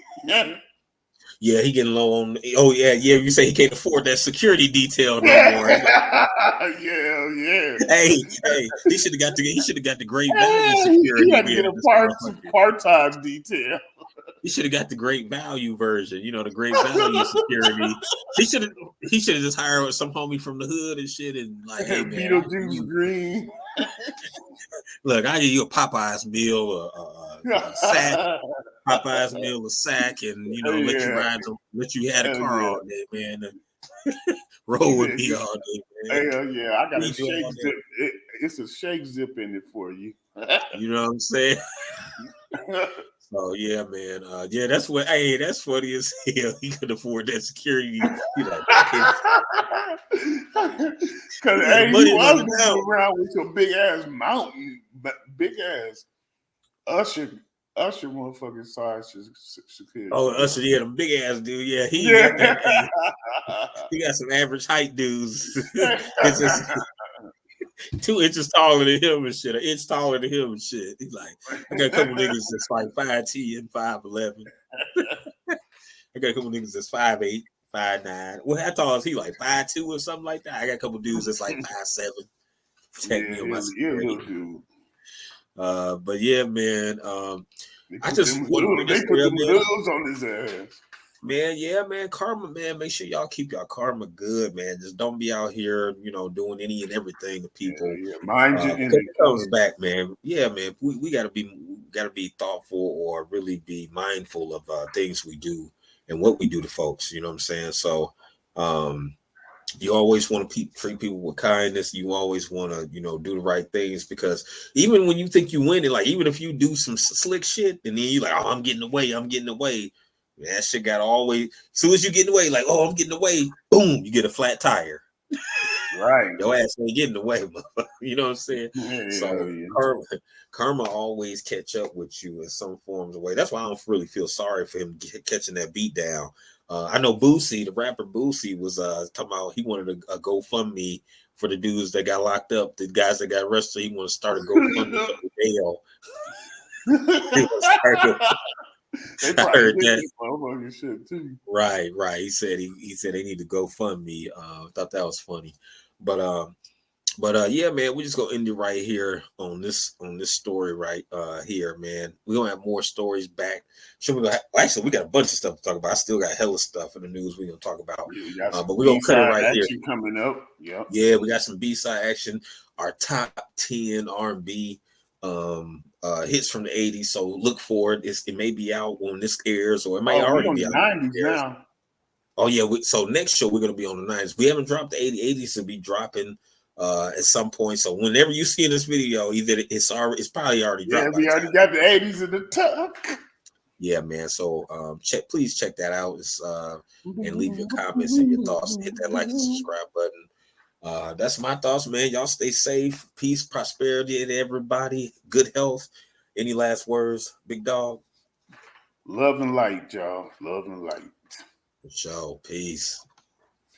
Yeah, he getting low on. Oh yeah. You say he can't afford that security detail no more. Yeah. Hey, he should have got the great value security. He had to get a part-time detail. He should have got the great value version. You know, the great value security. He should have just hired some homie from the hood and shit and like, hey man, Beetlejuice Green. Look, I give you a Popeyes meal, a sack. Popeyes meal, a sack, and you know, let you have a car all day, man. Roll with me all day, man. Hell yeah, I got a shake zip. It's a shake zip in it for you. You know what I'm saying? So yeah, man. Yeah, that's funny as hell. He could afford that security. He like, because hey, you was moving around with your big ass mountain, but big ass Usher motherfucking size security. Oh, Usher, yeah, the big ass dude. Yeah, he got some average height dudes. It's just 2 inches taller than him and shit. An inch taller than him and shit. He's like, I got a couple niggas that's like 5'10" and 5'11". I got a couple niggas that's 5'8", 5'9". Well, how tall is he? Like 5'2" or something like that. I got a couple dudes that's like 5'7". Protect me on my security. Dude. But yeah, man. I just want to put them bills on his ass. Man, yeah, man. Karma, man. Make sure y'all keep y'all karma good, man. Just don't be out here, you know, doing any and everything to people. Yeah. Mind you, it comes back, man. Yeah, man. We gotta be thoughtful or really be mindful of things we do and what we do to folks. You know what I'm saying? So, you always want to treat people with kindness. You always want to, you know, do the right things because even when you think you win it, like even if you do some slick shit and then you like, oh, I'm getting away. That shit got always. As soon as you get away, like, oh, I'm getting away. Boom, you get a flat tire. Right. Your ass ain't getting away, you know what I'm saying? Yeah, So yeah. karma always catch up with you in some forms of way. That's why I don't really feel sorry for him catching that beat down. I know Boosie, the rapper Boosie, was talking about he wanted a GoFundMe for the dudes that got locked up, the guys that got arrested. He want to start a GoFundMe for the bail. They I probably heard did that. that motherfucking shit too. Right. He said he said they need to GoFundMe. Thought that was funny, but yeah, man, we just gonna end it right here on this story right here, man. We're gonna have more stories back. Sure, actually we got a bunch of stuff to talk about. I still got hella stuff in the news we're gonna talk about. Yeah, we got some But we're gonna cut it right here. action coming up. Yep. Yeah, we got some B-side action. Our top 10 R&B hits from the 80s. So look for it. It may be out when this airs, or it may already be out. 90s now. Oh yeah, so next show we're gonna be on the 90s. We haven't dropped the 80s will be dropping at some point. So whenever you see this video, either it's probably already dropped. Yeah, we already got the 80s in the tuck. Yeah, man. So please check that out. And leave your comments and your thoughts. Hit that like and subscribe button. That's my thoughts, man. Y'all stay safe, peace, prosperity to everybody, good health. Any last words, big dog? Love and light, y'all. Love and light. For sure. Peace.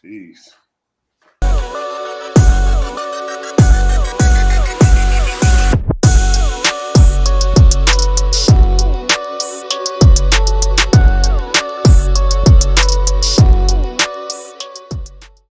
Peace.